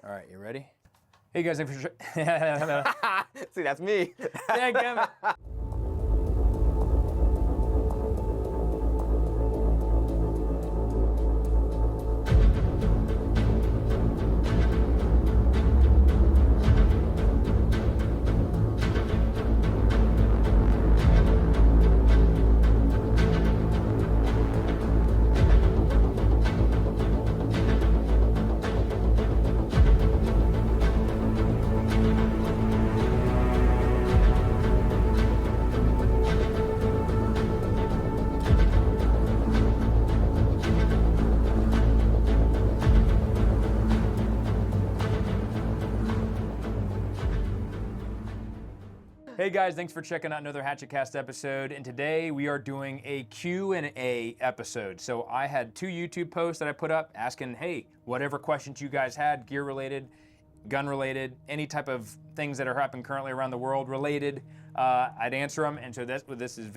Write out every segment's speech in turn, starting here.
All right, you ready? Hey guys, thanks for See, that's me. Damn it. Hey guys, thanks for checking out another HatchetCast episode, and today we are doing a Q&A episode. So I had 2 YouTube posts that I put up asking, hey, whatever questions you guys had, gear related, gun related, any type of things that are happening currently around the world related, I'd answer them, and so that's what this is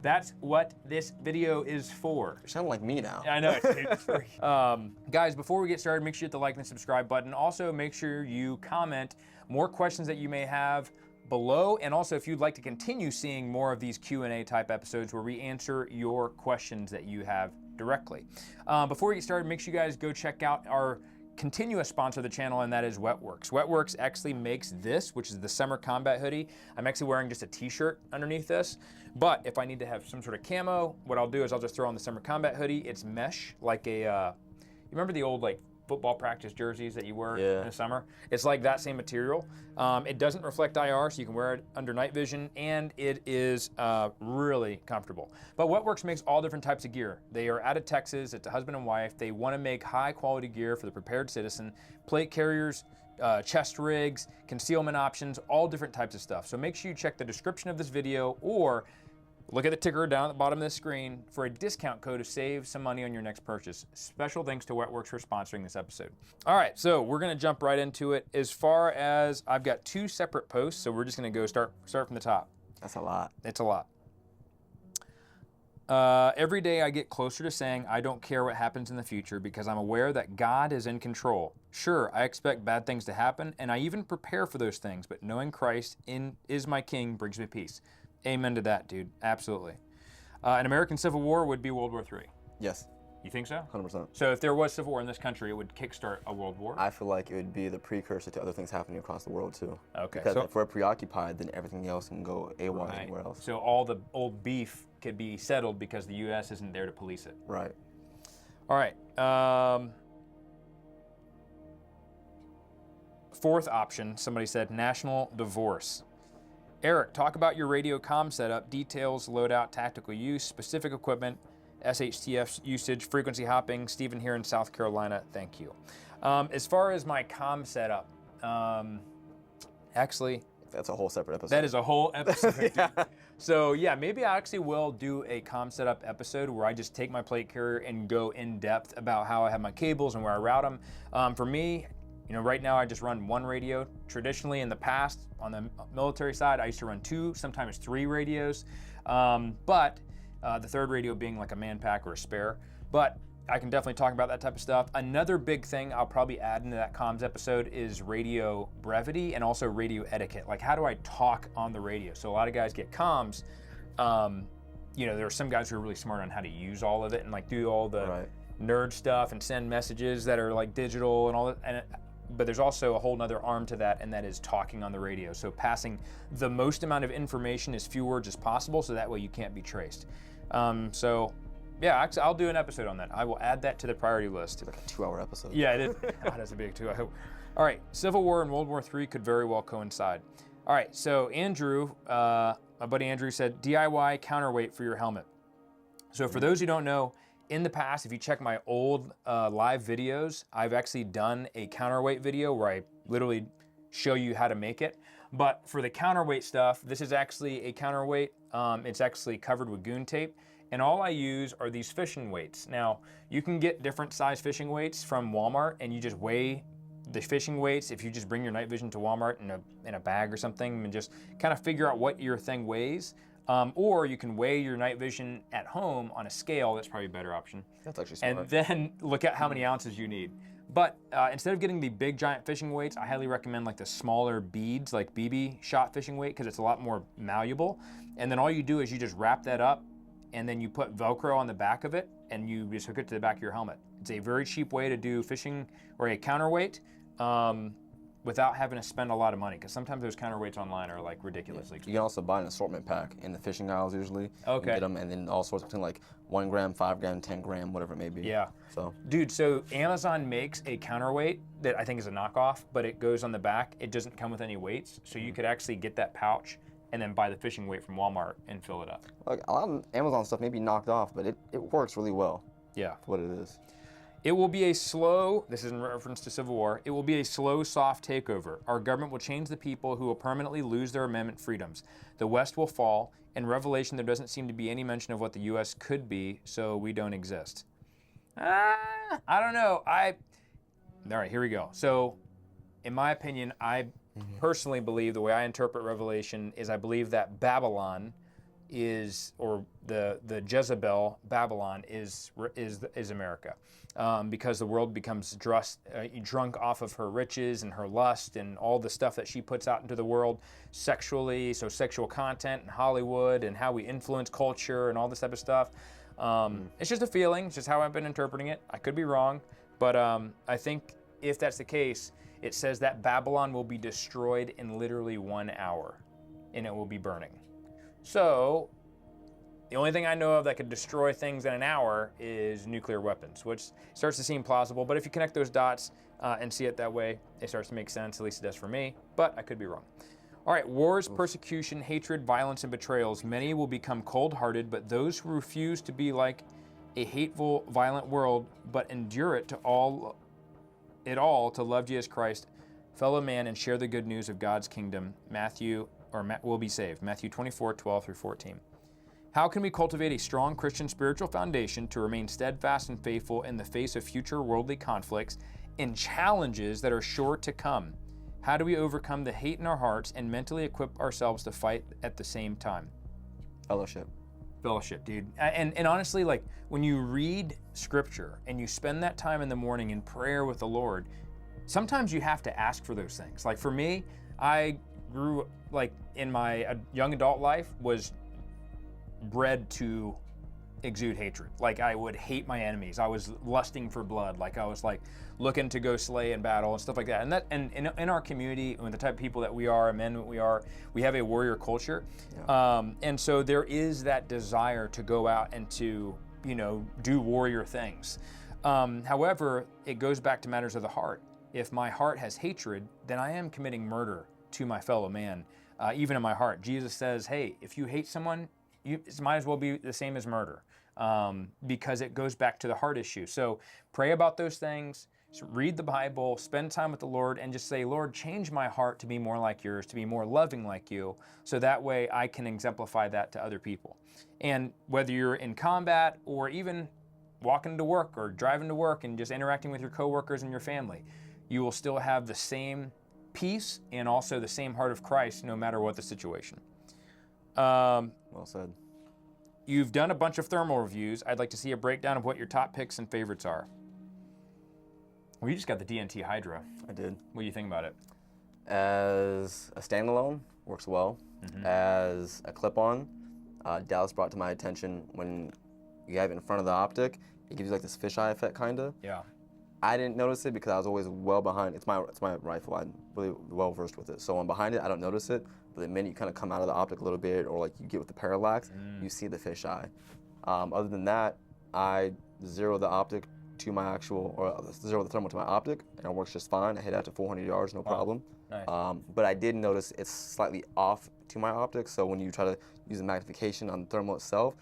That's what this video is for. You sound like me now. I know, it's free. Guys, before we get started, make sure you hit the like and subscribe button. Also, make sure you comment more questions that you may have below, and also if you'd like to continue seeing more of these Q&A type episodes where we answer your questions that you have directly. Before we get started, make sure you guys go check out our continuous sponsor of the channel, and that is WWIII. WWIII actually makes this, which is the summer combat hoodie. I'm actually wearing just a t-shirt underneath this, but if I need to have some sort of camo, what I'll do is I'll just throw on the summer combat hoodie. It's mesh, like a, you remember the old like football practice jerseys that you wear in the summer? It's like that same material. It doesn't reflect IR, so you can wear it under night vision, and it is really comfortable. But WWIII makes all different types of gear. They are out of Texas. It's a husband and wife. They want to make high quality gear for the prepared citizen, plate carriers, chest rigs, concealment options, all different types of stuff. So make sure you check the description of this video or look at the ticker down at the bottom of the screen for a discount code to save some money on your next purchase. Special thanks to WWIII for sponsoring this episode. All right, so we're gonna jump right into it. As far as, I've got 2 separate posts, so we're just gonna go start from the top. That's a lot. It's a lot. Every day I get closer to saying I don't care what happens in the future because I'm aware that God is in control. Sure, I expect bad things to happen, and I even prepare for those things, but knowing Christ is my King brings me peace. Amen to that, dude. Absolutely. An American Civil War would be World War III. Yes. You think so? 100%. So if there was civil war in this country, it would kickstart a world war? I feel like it would be the precursor to other things happening across the world too. Okay. Because if we're preoccupied, then everything else can go AWOL anywhere else. So all the old beef could be settled because the U.S. isn't there to police it. Right. All right. 4th option, somebody said national divorce. Eric, talk about your radio comm setup, details, loadout, tactical use, specific equipment, SHTF usage, frequency hopping. Stephen here in South Carolina, thank you. As far as my comm setup, actually, that's a whole separate episode. That is a whole episode. Yeah. So yeah, maybe I actually will do a comm setup episode where I just take my plate carrier and go in depth about how I have my cables and where I route them. For me, you know, right now I just run 1 radio. Traditionally in the past, on the military side, I used to run 2, sometimes 3 radios. But the 3rd radio being like a man pack or a spare. But I can definitely talk about that type of stuff. Another big thing I'll probably add into that comms episode is radio brevity and also radio etiquette. Like, how do I talk on the radio? So a lot of guys get comms. You know, there are some guys who are really smart on how to use all of it and like do all the nerd stuff and send messages that are like digital and all that. But there's also a whole nother arm to that, and that is talking on the radio. So passing the most amount of information as few words as possible, so that way you can't be traced. So yeah, actually, I'll do an episode on that. I will add that to the priority list. It's like a 2-hour episode. Yeah, it is. Oh, that's a big 2, I hope. All right, Civil War and World War III could very well coincide. All right, so Andrew, my buddy Andrew said, DIY counterweight for your helmet. So for those who don't know, in the past, if you check my old live videos, I've actually done a counterweight video where I literally show you how to make it. But for the counterweight stuff, this is actually a counterweight. It's actually covered with goon tape. And all I use are these fishing weights. Now, you can get different size fishing weights from Walmart, and you just weigh the fishing weights if you just bring your night vision to Walmart in a bag or something and just kind of figure out what your thing weighs. Or you can weigh your night vision at home on a scale. That's probably a better option. That's actually smart. And then look at how many ounces you need. But instead of getting the big giant fishing weights, I highly recommend like the smaller beads, like BB shot fishing weight, because it's a lot more malleable. And then all you do is you just wrap that up, and then you put Velcro on the back of it, and you just hook it to the back of your helmet. It's a very cheap way to do fishing or a counterweight without having to spend a lot of money, because sometimes those counterweights online are like ridiculously cheap. You can also buy an assortment pack in the fishing aisles usually. Okay. Get them, and then all sorts between like 1 gram, 5 gram, 10 gram, whatever it may be. Yeah. So. Dude, so Amazon makes a counterweight that I think is a knockoff, but it goes on the back. It doesn't come with any weights, so you could actually get that pouch and then buy the fishing weight from Walmart and fill it up. Like a lot of Amazon stuff may be knocked off, but it works really well. Yeah. For what it is. It will be a slow, this is in reference to Civil War, it will be a slow, soft takeover. Our government will change the people who will permanently lose their amendment freedoms. The West will fall. In Revelation, there doesn't seem to be any mention of what the U.S. could be, so we don't exist. I don't know. All right, here we go. So, in my opinion, I personally believe, the way I interpret Revelation is I believe that Babylon is, or the Jezebel Babylon is America, because the world becomes drunk off of her riches and her lust and all the stuff that she puts out into the world sexually, so sexual content and Hollywood and how we influence culture and all this type of stuff. It's just a feeling, it's just how I've been interpreting it. I could be wrong, but I think if that's the case, it says that Babylon will be destroyed in literally 1 hour, and it will be burning. So, the only thing I know of that could destroy things in an hour is nuclear weapons, which starts to seem plausible. But if you connect those dots and see it that way, it starts to make sense. At least it does for me, but I could be wrong. All right, wars, persecution, hatred, violence, and betrayals. Many will become cold-hearted, but those who refuse to be like a hateful, violent world, but endure it all to love Jesus Christ, fellow man, and share the good news of God's kingdom, will be saved. Matthew 24:12-14. How can we cultivate a strong Christian spiritual foundation to remain steadfast and faithful in the face of future worldly conflicts and challenges that are sure to come? How do we overcome the hate in our hearts and mentally equip ourselves to fight at the same time? Fellowship. Fellowship, dude. And honestly, like when you read scripture and you spend that time in the morning in prayer with the Lord, sometimes you have to ask for those things. Like for me, I grew, like in my young adult life, was bred to exude hatred. Like I would hate my enemies. I was lusting for blood. Like I was like looking to go slay in battle and stuff like that. And in our community, with the type of people that we are, men that we are, we have a warrior culture. Yeah. And so there is that desire to go out and to, do warrior things. However, it goes back to matters of the heart. If my heart has hatred, then I am committing murder to my fellow man, even in my heart. Jesus says, hey, if you hate someone, it might as well be the same as murder, because it goes back to the heart issue. So pray about those things, read the Bible, spend time with the Lord, and just say, Lord, change my heart to be more like yours, to be more loving like you, so that way I can exemplify that to other people. And whether you're in combat or even walking to work or driving to work and just interacting with your coworkers and your family, you will still have the same peace and also the same heart of Christ no matter what the situation. Well said. You've done a bunch of thermal reviews. I'd like to see a breakdown of what your top picks and favorites are. Well, you just got the DNT Hydra. I did. What do you think about it? As a standalone, works well. Mm-hmm. As a clip-on, Dallas brought to my attention when you have it in front of the optic, it gives you like this fisheye effect, kind of. Yeah. I didn't notice it because I was always well behind. It's my rifle. I'm really well versed with it. So when behind it, I don't notice it. But the minute you kind of come out of the optic a little bit, or like you get with the parallax, you see the fisheye. Other than that, I zero the optic to my actual, or zero the thermal to my optic, and it works just fine. I hit out to 400 yards, no problem. Nice. But I did notice it's slightly off to my optic. So when you try to use the magnification on the thermal itself,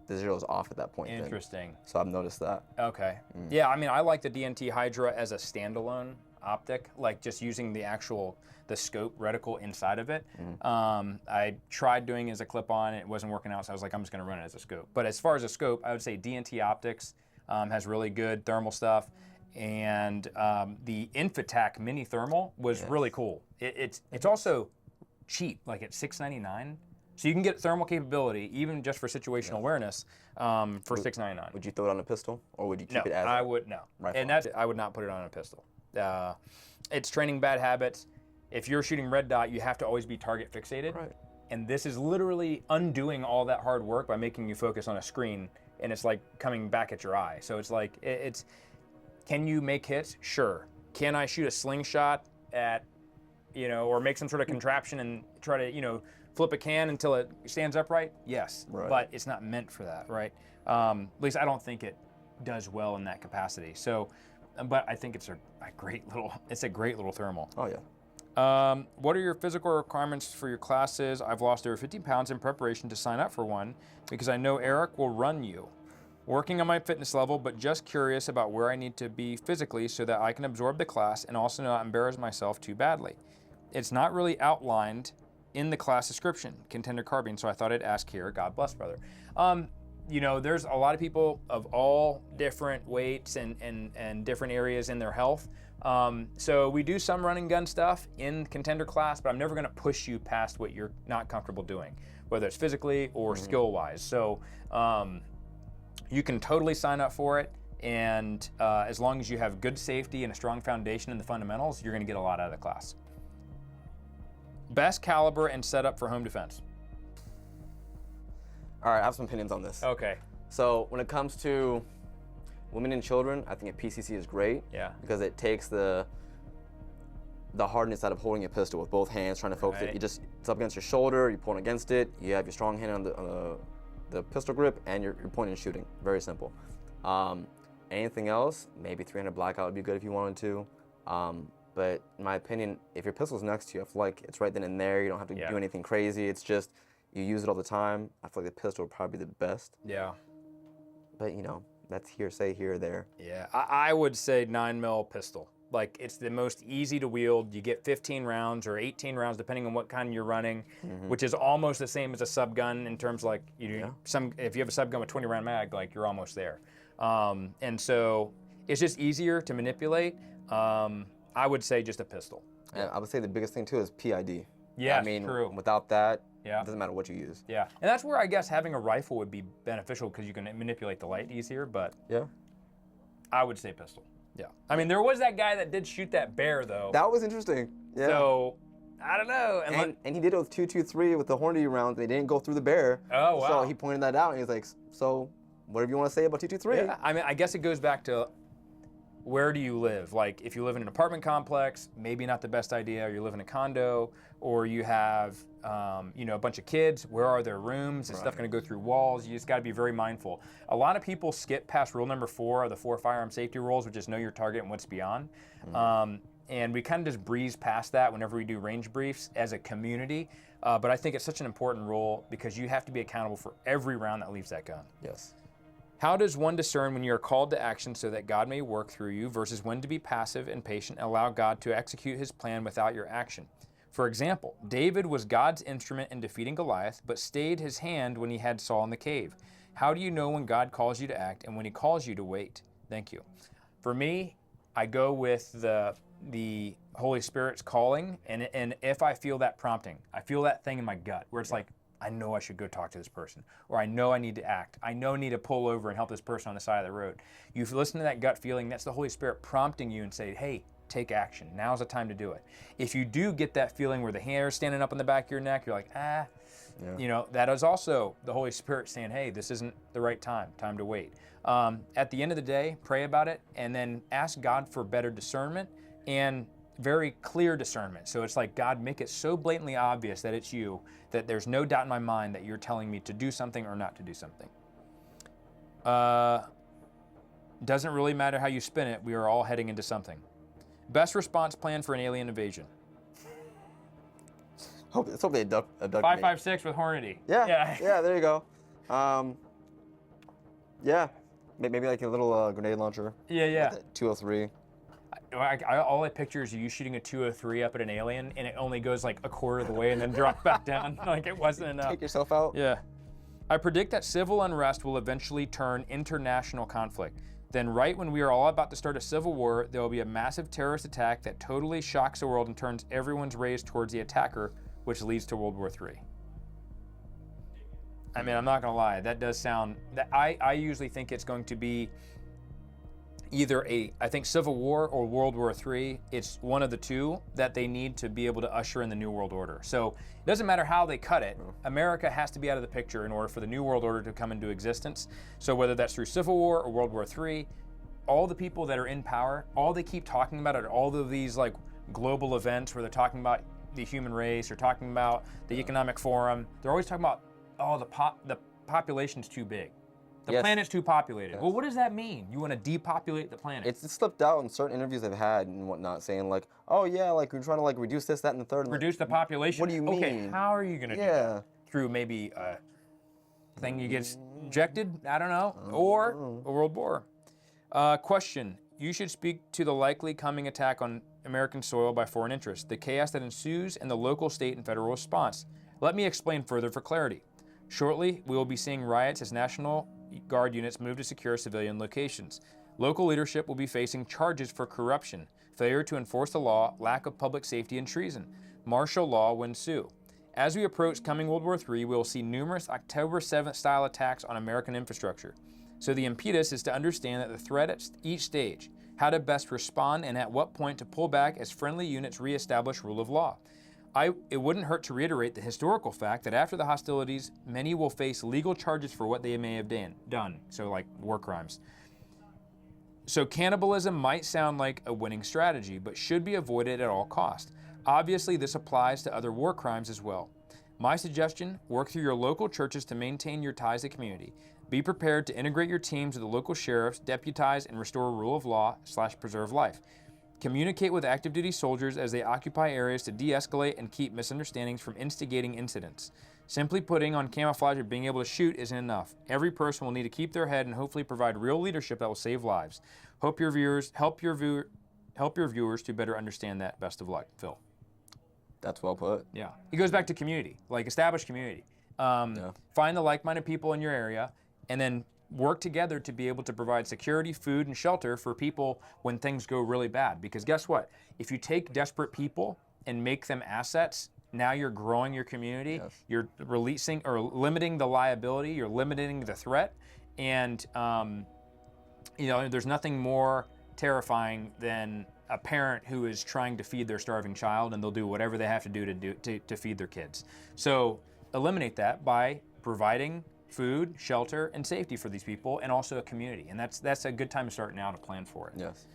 the zero is off at that point. Interesting. Then. So I've noticed that. Okay. Yeah, I mean, I like the DNT Hydra as a standalone optic, like just using the scope reticle inside of it. I tried doing it as a clip-on, it wasn't working out, so I was like, I'm just gonna run it as a scope. But as far as a scope, I would say DNT Optics has really good thermal stuff, and the Infatac Mini Thermal was really cool. It's also cheap, like it's $6.99. So you can get thermal capability even just for situational awareness for $6.99. Would you throw it on a pistol, or would you keep No, it as I would no. rifle? And I would not put it on a pistol. It's training bad habits. If you're shooting red dot, you have to always be target fixated. Right. And this is literally undoing all that hard work by making you focus on a screen, and it's like coming back at your eye. So it's like, can you make hits? Sure. Can I shoot a slingshot at, or make some sort of contraption and try to, flip a can until it stands upright? Yes. Right. But it's not meant for that, right? At least I don't think it does well in that capacity. So, but I think it's a great little thermal. Oh yeah. What are your physical requirements for your classes? I've lost over 50 pounds in preparation to sign up for one because I know Eric will run you. Working on my fitness level, but just curious about where I need to be physically so that I can absorb the class and also not embarrass myself too badly. It's not really outlined in the class description, Contender Carbine, so I thought I'd ask here. God bless, brother. There's a lot of people of all different weights and different areas in their health. So we do some run and gun stuff in Contender class, but I'm never gonna push you past what you're not comfortable doing, whether it's physically or skill-wise. So you can totally sign up for it, and as long as you have good safety and a strong foundation in the fundamentals, you're gonna get a lot out of the class. Best caliber and setup for home defense. All right, I have some opinions on this. Okay. So when it comes to women and children, I think a PCC is great. Yeah. Because it takes the hardness out of holding a pistol with both hands, trying to focus it. It's up against your shoulder, you're pulling against it, you have your strong hand on the pistol grip, and you're pointing and shooting. Very simple. Anything else, maybe 300 blackout would be good if you wanted to. But in my opinion, if your pistol's next to you, I feel like it's right then and there. You don't have to do anything crazy. It's just, you use it all the time. I feel like the pistol would probably be the best. Yeah. But that's hearsay here or there. Yeah, I would say 9mm pistol. Like, it's the most easy to wield. You get 15 rounds or 18 rounds, depending on what kind you're running, which is almost the same as a sub gun in terms like, if you have a sub gun with 20 round mag, like you're almost there. And so it's just easier to manipulate. I would say just a pistol. And I would say the biggest thing too is PID. Yeah, I mean, true. Without that, it doesn't matter what you use. Yeah, and that's where I guess having a rifle would be beneficial because you can manipulate the light easier, but I would say pistol. Yeah. I mean, there was that guy that did shoot that bear though. That was interesting. Yeah. So, I don't know. And he did it with 223 with the Hornady rounds. They didn't go through the bear. Oh, wow. So he pointed that out and he's like, so whatever you want to say about 223. Yeah, I mean, I guess it goes back to where do you live? Like, if you live in an apartment complex, maybe not the best idea, or you live in a condo, or you have, a bunch of kids, where are their rooms? Is stuff gonna go through walls? You just gotta be very mindful. A lot of people skip past rule number 4 of the 4 firearm safety rules, which is know your target and what's beyond. And we kind of just breeze past that whenever we do range briefs as a community. But I think it's such an important rule because you have to be accountable for every round that leaves that gun. Yes. How does one discern when you are called to action so that God may work through you versus when to be passive and patient and allow God to execute his plan without your action? For example, David was God's instrument in defeating Goliath, but stayed his hand when he had Saul in the cave. How do you know when God calls you to act and when he calls you to wait? Thank you. For me, I go with the Holy Spirit's calling, and if I feel that prompting, I feel that thing in my gut where it's like, I know I should go talk to this person, or I know I need to act. I know I need to pull over and help this person on the side of the road. You listen to that gut feeling, that's the Holy Spirit prompting you and say, hey, take action. Now's the time to do it. If you do get that feeling where the hair is standing up on the back of your neck, you're like, that is also the Holy Spirit saying, hey, this isn't the right time to wait. At the end of the day, pray about it and then ask God for better discernment and very clear discernment. So it's like, God, make it so blatantly obvious that it's you, that there's no doubt in my mind that you're telling me to do something or not to do something. Doesn't really matter how you spin it, we are all heading into something. Best response plan for an alien invasion. Let's hope they abduct 5.56 with Hornady. Yeah, there you go. Maybe like a little grenade launcher. Yeah. 203. All I picture is you shooting a 203 up at an alien, and it only goes like a quarter of the way and then drops back down. Like it wasn't enough. Take yourself out. Yeah. I predict that civil unrest will eventually turn international conflict. Then right when we are all about to start a civil war, there will be a massive terrorist attack that totally shocks the world and turns everyone's race towards the attacker, which leads to World War III. I mean, I'm not gonna lie, that does sound, I usually think it's going to be either I think Civil War or World War III. It's one of the two that they need to be able to usher in the New World Order. So it doesn't matter how they cut it, America has to be out of the picture in order for the New World Order to come into existence. So whether that's through Civil War or World War III, all the people that are in power, all they keep talking about are all of these like global events where they're talking about the human race, or talking about the economic forum. They're always talking about, oh, the population's too big. The planet's too populated. Yes. Well, what does that mean? You want to depopulate the planet? It's slipped out in certain interviews I've had and whatnot, saying like, oh yeah, like we're trying to like reduce this, that, and the third. Reduce the population? What do you mean? Okay, how are you going to do that? Through maybe a thing you get injected? I don't know. Or a world war. Question. You should speak to the likely coming attack on American soil by foreign interests, the chaos that ensues, and the local, state, and federal response. Let me explain further for clarity. Shortly, we will be seeing riots as National Guard units move to secure civilian locations. Local leadership will be facing charges for corruption, failure to enforce the law, lack of public safety, and treason. Martial law will ensue. As we approach coming World War III, we will see numerous October 7th style attacks on American infrastructure. So the impetus is to understand that the threat at each stage, how to best respond, and at what point to pull back as friendly units reestablish rule of law. It wouldn't hurt to reiterate the historical fact that after the hostilities, many will face legal charges for what they may have done, so like war crimes. So cannibalism might sound like a winning strategy, but should be avoided at all costs. Obviously, this applies to other war crimes as well. My suggestion, work through your local churches to maintain your ties to community. Be prepared to integrate your teams with the local sheriffs, deputize, and restore rule of law / preserve life. Communicate with active duty soldiers as they occupy areas to de-escalate and keep misunderstandings from instigating incidents. Simply putting on camouflage or being able to shoot isn't enough. Every person will need to keep their head and hopefully provide real leadership that will save lives. Help your viewers to better understand that. Best of luck, Phil. That's well put. Yeah. It goes back to community, like establish community. Find the like-minded people in your area and then work together to be able to provide security, food, and shelter for people when things go really bad. Because guess what? If you take desperate people and make them assets, now you're growing your community, you're releasing or limiting the liability, you're limiting the threat, and there's nothing more terrifying than a parent who is trying to feed their starving child, and they'll do whatever they have to do to feed their kids. So eliminate that by providing food, shelter, and safety for these people, and also a community. And that's a good time to start now to plan for it. Yes.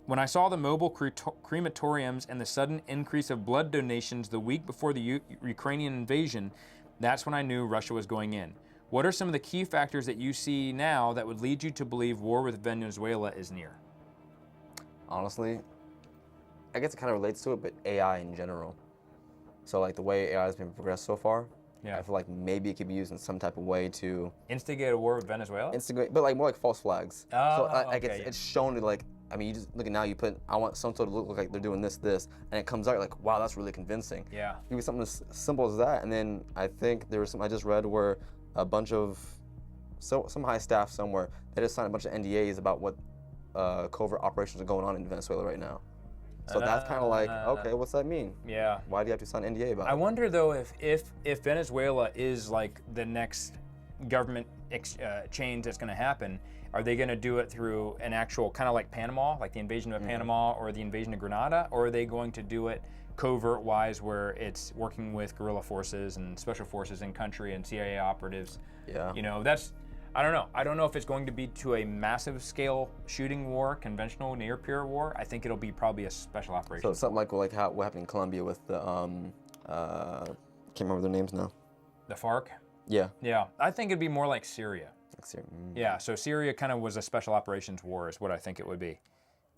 When I saw the mobile crematoriums and the sudden increase of blood donations the week before the Ukrainian invasion, that's when I knew Russia was going in. What are some of the key factors that you see now that would lead you to believe war with Venezuela is near? Honestly, I guess it kind of relates to it, but AI in general. So like the way AI has been progressed so far, I feel like maybe it could be used in some type of way to instigate a war with Venezuela. But like more like false flags. Oh, so like it's shown to like, I mean, you just look at now. You put, I want some sort of look like they're doing this, and it comes out like, wow, that's really convincing. Yeah. Give me something as simple as that, and then I think there was some I just read where a bunch of some high staff somewhere they just signed a bunch of NDAs about what covert operations are going on in Venezuela right now. So that's kind of like, okay, what's that mean? Yeah. Why do you have to sign an NDA about it? I wonder though if Venezuela is like the next government change that's going to happen, are they going to do it through an actual kind of like Panama, like the invasion of Panama or the invasion of Grenada, or are they going to do it covert-wise where it's working with guerrilla forces and special forces in country and CIA operatives? Yeah. You know, I don't know. I don't know if it's going to be to a massive scale shooting war, conventional near-peer war. I think it'll be probably a special operation. So something like what happened in Colombia with the can't remember their names now. The FARC? Yeah. Yeah. I think it'd be more like Syria. Like Syria. Yeah, so Syria kind of was a special operations war is what I think it would be.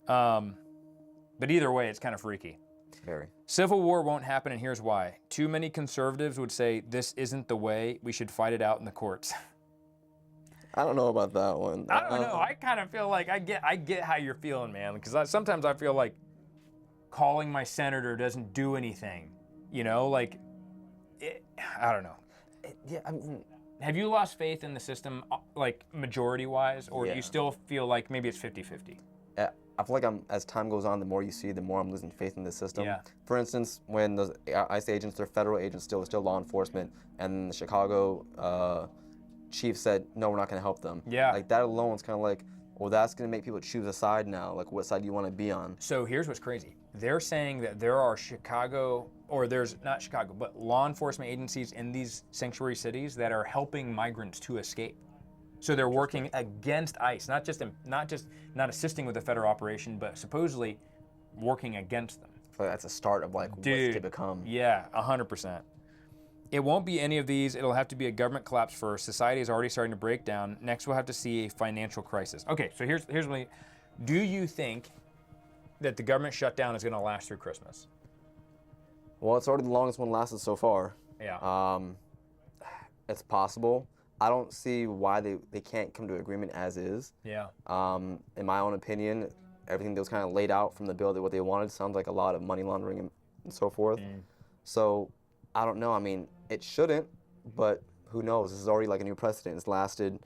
But either way, it's kind of freaky. Very. Civil war won't happen, and here's why. Too many conservatives would say this isn't the way, we should fight it out in the courts. I don't know about that one. I don't know. I kind of feel like I get how you're feeling, man. Because sometimes I feel like calling my senator doesn't do anything. You know, like, I don't know. Yeah, I mean, have you lost faith in the system, like majority-wise, or do Yeah. you still feel like maybe it's 50-50? I feel like as time goes on, the more you see, the more I'm losing faith in the system. Yeah. For instance, when those ICE agents, they're federal agents still, they're still law enforcement, and the Chicago chief said, no, we're not going to help them. Yeah. Like that alone is kind of like, well, that's going to make people choose a side now. Like, what side do you want to be on? So here's what's crazy. They're saying that there are not Chicago, but law enforcement agencies in these sanctuary cities that are helping migrants to escape. So they're working against ICE, not assisting with the federal operation, but supposedly working against them. I feel like that's a start of like what's to become. Yeah, 100%. It won't be any of these. It'll have to be a government collapse first. Society is already starting to break down. Next, we'll have to see a financial crisis. Okay, so here's what. Do you think that the government shutdown is going to last through Christmas? Well, it's already the longest one lasted so far. Yeah. It's possible. I don't see why they can't come to agreement as is. Yeah. In my own opinion, everything that was kind of laid out from the bill that what they wanted sounds like a lot of money laundering and so forth. So I don't know. I mean, it shouldn't, but who knows? This is already like a new precedent. It's lasted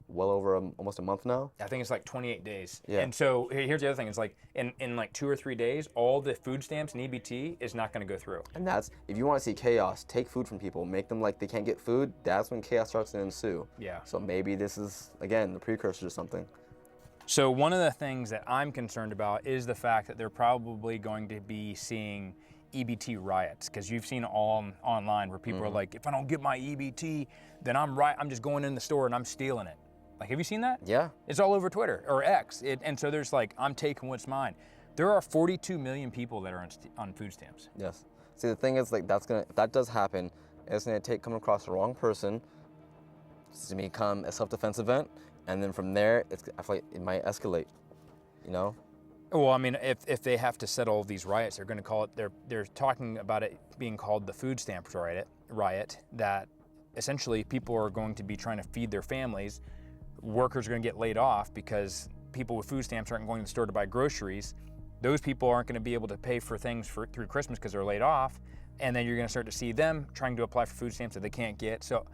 well over almost a month now. I think it's like 28 days. Yeah. And so here's the other thing. It's like in like 2 or 3 days, all the food stamps and EBT is not going to go through. And that's, if you want to see chaos, take food from people, make them like they can't get food. That's when chaos starts to ensue. Yeah. So maybe this is, again, the precursor to something. So one of the things that I'm concerned about is the fact that they're probably going to be seeing EBT riots, because you've seen all online where people are like, if I don't get my EBT, then I'm just going in the store and I'm stealing it. Like, have you seen that? Yeah. It's all over Twitter or X. And so there's like, I'm taking what's mine. There are 42 million people that are on food stamps. Yes. See, the thing is, like, if that does happen, it's gonna come across the wrong person. It's gonna become a self-defense event, and then from there, I feel like it might escalate. You know? Well, I mean, if they have to settle these riots, they're going to call it. They're talking about it being called the food stamp riot. That essentially people are going to be trying to feed their families. Workers are going to get laid off because people with food stamps aren't going to the store to buy groceries. Those people aren't going to be able to pay for things through Christmas because they're laid off, and then you're going to start to see them trying to apply for food stamps that they can't get. So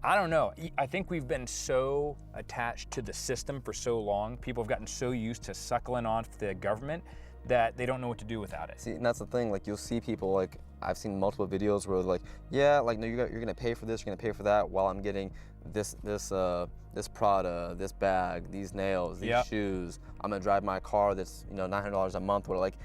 I don't know. I think we've been so attached to the system for so long. People have gotten so used to suckling on the government that they don't know what to do without it. See, and that's the thing. Like, you'll see people, like, I've seen multiple videos where like, yeah, like, no, you're gonna pay for this, you're gonna pay for that, while I'm getting this Prada, this bag, these nails, these shoes. I'm gonna drive my car that's, $900 a month. Where like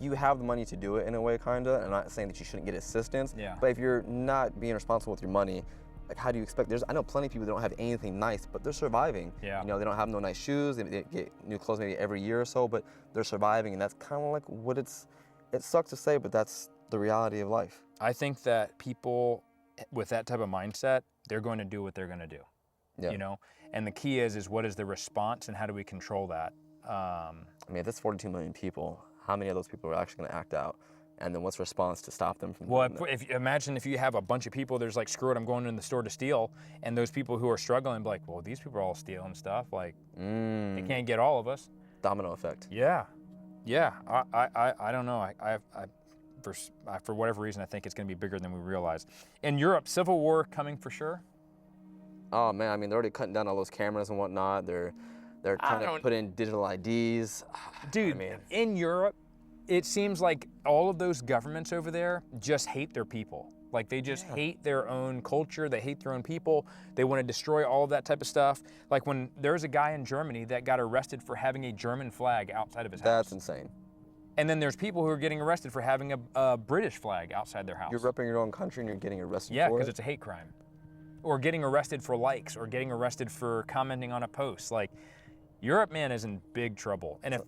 you have the money to do it in a way, kinda. And I'm not saying that you shouldn't get assistance. Yeah. But if you're not being responsible with your money, like, how do you expect? I know plenty of people that don't have anything nice, but they're surviving. Yeah. They don't have no nice shoes. They get new clothes maybe every year or so, but they're surviving, and that's kind of like what it sucks to say, but that's the reality of life. I think that people with that type of mindset, they're going to do what they're going to do. Yeah. And the key is what is the response and how do we control that? I mean, if there's 42 million people, how many of those people are actually going to act out? And then what's the response to stop them from doing that? Imagine if you have a bunch of people, there's like, screw it, I'm going in the store to steal, and those people who are struggling be like, well, these people are all stealing stuff, like, they can't get all of us. Domino effect. Yeah. I don't know. For whatever reason, I think it's going to be bigger than we realize. In Europe, civil war coming for sure. Oh man, I mean, they're already cutting down all those cameras and whatnot. They're trying to put in digital IDs. Dude, in Europe, it seems like all of those governments over there just hate their people. Like, they just hate their own culture. They hate their own people. They want to destroy all of that type of stuff. Like, when there's a guy in Germany that got arrested for having a German flag outside of his house. That's insane. And then there's people who are getting arrested for having a British flag outside their house. You're repping your own country and you're getting arrested for it? Yeah, because it's a hate crime. Or getting arrested for likes, or getting arrested for commenting on a post. Like, Europe, man, is in big trouble. And if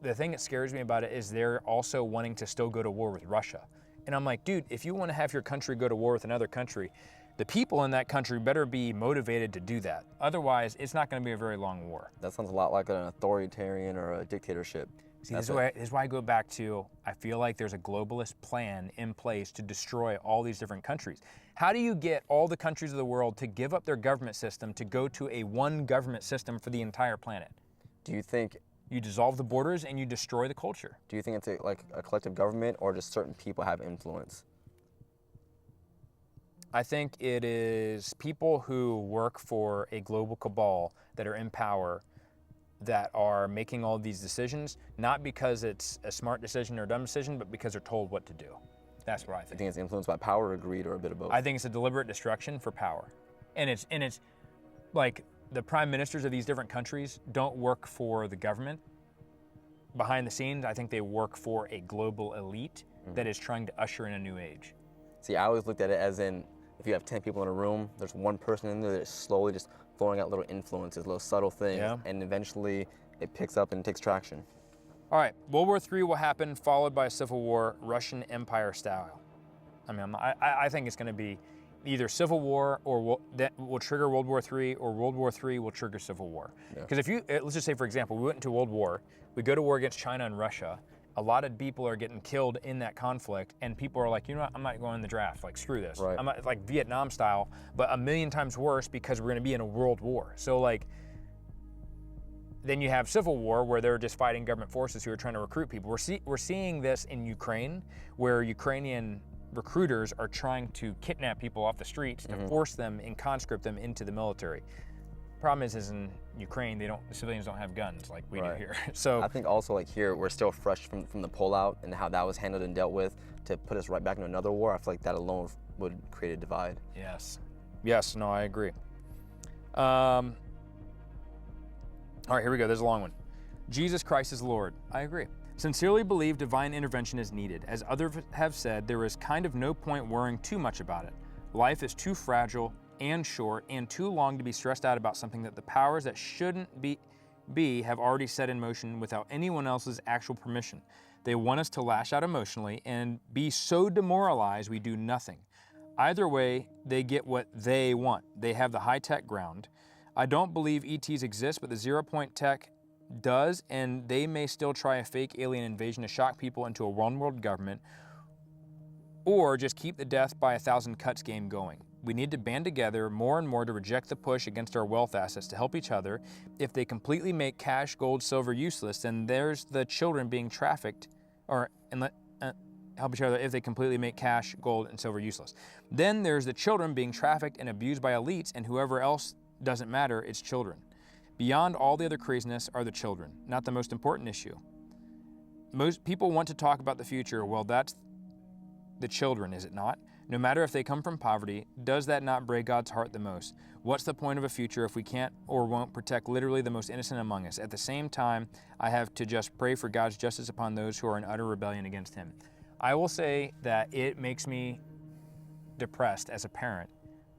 the thing that scares me about it is they're also wanting to still go to war with Russia. And I'm like, dude, if you want to have your country go to war with another country, the people in that country better be motivated to do that. Otherwise, it's not going to be a very long war. That sounds a lot like an authoritarian or a dictatorship. See, this is why I go back to, I feel like there's a globalist plan in place to destroy all these different countries. How do you get all the countries of the world to give up their government system to go to a one government system for the entire planet? Do you think... You dissolve the borders and you destroy the culture. Do you think it's like a collective government, or just certain people have influence? I think it is people who work for a global cabal that are in power that are making all these decisions, not because it's a smart decision or a dumb decision, but because they're told what to do. That's what I I think. think it's influenced by power or greed or a bit of both. I think it's a deliberate destruction for power. And it's like the prime ministers of these different countries don't work for the government. Behind the scenes, I think they work for a global elite that is trying to usher in a new age. See, I always looked at it as in, if you have 10 people in a room, there's one person in there that's slowly just throwing out little influences, little subtle things, Yeah. and eventually it picks up and takes traction. All right, World War III will happen, followed by a civil war, Russian Empire style. I mean, I think it's going to be either civil war or that will trigger World War III, or World War III will trigger civil war. Because if you, let's just say, for example, we went into World War, we go to war against China and Russia, a lot of people are getting killed in that conflict, and people are like, you know what, I'm not going in the draft, like screw this. Right. I'm not, like Vietnam style, but a million times worse because we're going to be in a world war. So like, then you have civil war where they're just fighting government forces who are trying to recruit people. We're seeing this in Ukraine, where Ukrainian recruiters are trying to kidnap people off the streets to force them and conscript them into the military. Problem is in Ukraine, the civilians don't have guns like we do here. So I think also like here, we're still fresh from the pullout and how that was handled and dealt with to put us right back into another war. I feel like that alone would create a divide. Yes, no, I agree. All right, here we go. There's a long one. Jesus Christ is Lord. I agree. Sincerely believe divine intervention is needed. As others have said, there is kind of no point worrying too much about it. Life is too fragile and short and too long to be stressed out about something that the powers that shouldn't be have already set in motion without anyone else's actual permission. They want us to lash out emotionally and be so demoralized we do nothing. Either way, they get what they want. They have the high-tech ground. I don't believe ETs exist, but the zero-point tech does, and they may still try a fake alien invasion to shock people into a one-world government, or just keep the death by 1,000 cuts game going. We need to band together more and more to reject the push against our wealth assets to help each other. If they completely make cash, gold, silver useless, then there's the children being trafficked, help each other if they completely make cash, gold, and silver useless. Then there's the children being trafficked and abused by elites, and whoever else doesn't matter, it's children. Beyond all the other craziness are the children, not the most important issue. Most people want to talk about the future. Well, that's the children, is it not? No matter if they come from poverty, does that not break God's heart the most? What's the point of a future if we can't or won't protect literally the most innocent among us? At the same time, I have to just pray for God's justice upon those who are in utter rebellion against Him. I will say that it makes me depressed as a parent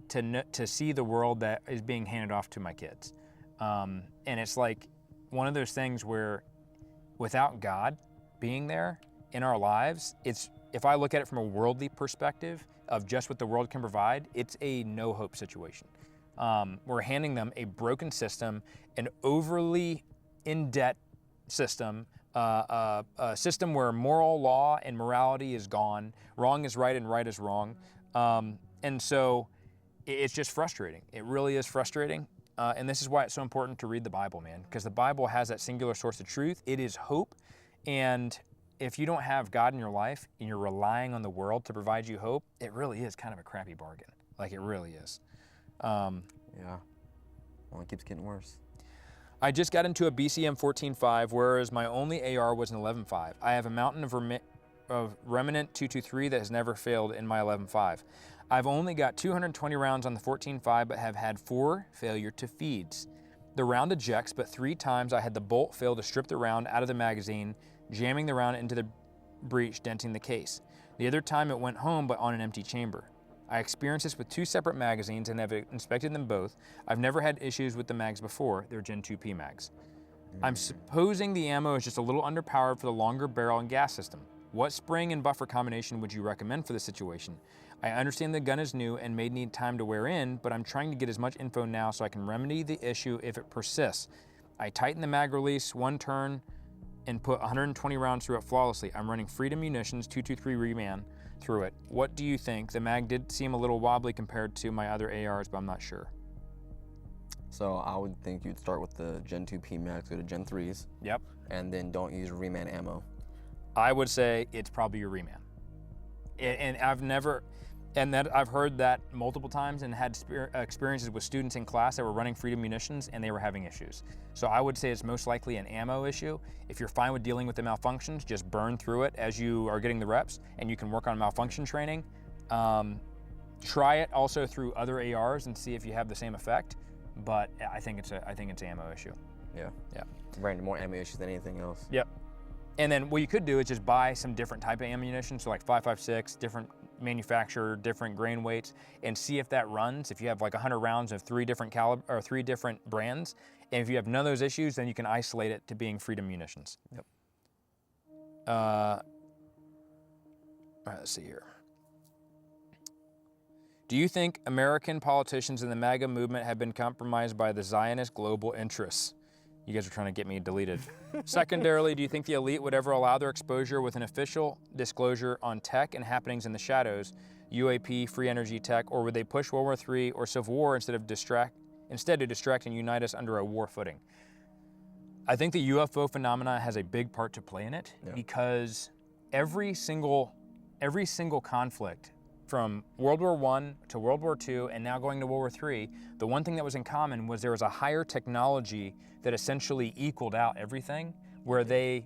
to see the world that is being handed off to my kids. And it's like one of those things where without God being there in our lives, if I look at it from a worldly perspective of just what the world can provide, it's a no-hope situation. We're handing them a broken system, an overly in-debt system, a system where moral law and morality is gone, wrong is right and right is wrong. And so it's just frustrating. It really is frustrating. And this is why it's so important to read the Bible, man, because the Bible has that singular source of truth. It is hope. And if you don't have God in your life and you're relying on the world to provide you hope, it really is kind of a crappy bargain. Like, it really is. Yeah. Well, it keeps getting worse. I just got into a BCM 14.5, whereas my only AR was an 11.5. I have a mountain of Remnant 223 that has never failed in my 11.5. I've only got 220 rounds on the 14.5, but have had 4 failure to feeds. The round ejects, but 3 times I had the bolt fail to strip the round out of the magazine, jamming the round into the breech, denting the case. The other time it went home, but on an empty chamber. I experienced this with 2 separate magazines and have inspected them both. I've never had issues with the mags before. They're Gen 2P mags. I'm supposing the ammo is just a little underpowered for the longer barrel and gas system. What spring and buffer combination would you recommend for this situation? I understand the gun is new and may need time to wear in, but I'm trying to get as much info now so I can remedy the issue if it persists. I tighten the mag release 1 turn and put 120 rounds through it flawlessly. I'm running Freedom Munitions 223 reman through it. What do you think? The mag did seem a little wobbly compared to my other ARs, but I'm not sure. So I would think you'd start with the Gen 2P mags, go to Gen 3s. Yep. And then don't use reman ammo. I would say it's probably your reman. And I've never, And that I've heard that multiple times and had experiences with students in class that were running Freedom munitions and they were having issues. So I would say it's most likely an ammo issue. If you're fine with dealing with the malfunctions, just burn through it as you are getting the reps, and you can work on malfunction training. Try it also through other ARs and see if you have the same effect. But I think it's an ammo issue. Yeah. Yeah. Ran into more ammo issues than anything else. Yep. And then what you could do is just buy some different type of ammunition, so like 5.56, different manufacturer, different grain weights, and see if that runs. If you have like 100 rounds of 3 different brands, and if you have none of those issues, then you can isolate it to being Freedom munitions. Yep. All right, let's see here. Do you think American politicians in the MAGA movement have been compromised by the Zionist global interests? You guys are trying to get me deleted. Secondarily, do you think the elite would ever allow their exposure with an official disclosure on tech and happenings in the shadows, UAP, free energy tech, or would they push World War III or Civil War instead to distract and unite us under a war footing? I think the UFO phenomena has a big part to play in it, because every single conflict from World War I to World War II and now going to World War III, the one thing that was in common was there was a higher technology that essentially equaled out everything, where they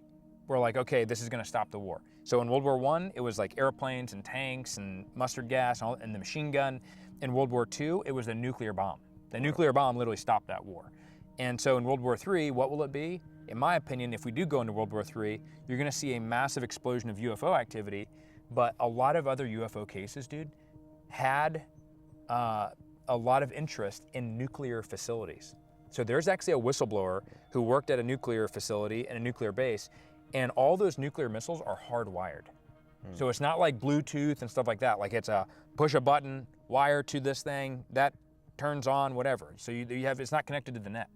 were like, okay, this is gonna stop the war. So in World War I, it was like airplanes and tanks and mustard gas and the machine gun. In World War II, it was the nuclear bomb. The nuclear bomb literally stopped that war. And so in World War III, what will it be? In my opinion, if we do go into World War III, you're gonna see a massive explosion of UFO activity. But a lot of other UFO cases, dude, had a lot of interest in nuclear facilities. So there's actually a whistleblower who worked at a nuclear facility and a nuclear base, and all those nuclear missiles are hardwired. So it's not like Bluetooth and stuff like that. Like it's a push a button, wire to this thing, that turns on, whatever. So you have, it's not connected to the net.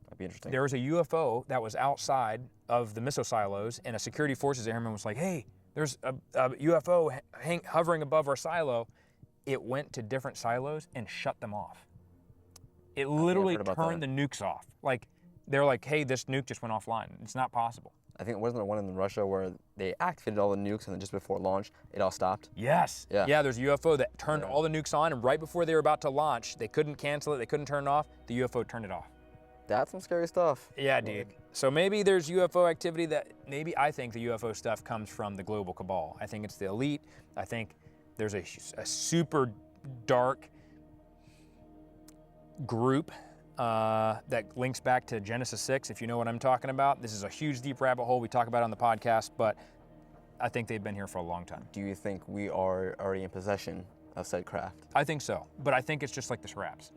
That'd be interesting. There was a UFO that was outside of the missile silos, and a security forces airman was like, hey, there's a UFO hovering above our silo. It went to different silos and shut them off. It literally turned the nukes off. Like, they're like, hey, this nuke just went offline. It's not possible. I think, wasn't there one in Russia where they activated all the nukes and then just before launch, it all stopped? Yes. Yeah, there's a UFO that turned all the nukes on, and right before they were about to launch, they couldn't cancel it, they couldn't turn it off, the UFO turned it off. That's some scary stuff. Yeah, dude. So maybe there's UFO activity I think the UFO stuff comes from the global cabal. I think it's the elite. I think there's a super dark group that links back to Genesis 6, if you know what I'm talking about. This is a huge, deep rabbit hole we talk about on the podcast, but I think they've been here for a long time. Do you think we are already in possession of said craft? I think so, but I think it's just like the scraps.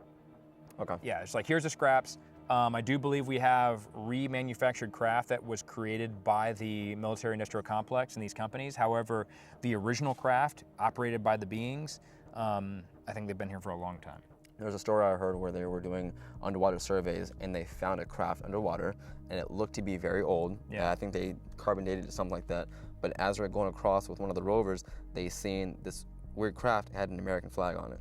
Okay. Yeah, it's like, here's the scraps. I do believe we have remanufactured craft that was created by the military-industrial complex and these companies. However, the original craft operated by the beings, I think they've been here for a long time. There was a story I heard where they were doing underwater surveys and they found a craft underwater and it looked to be very old. Yeah. I think they carbon dated it, something like that. But as they're going across with one of the rovers, they seen this weird craft had an American flag on it.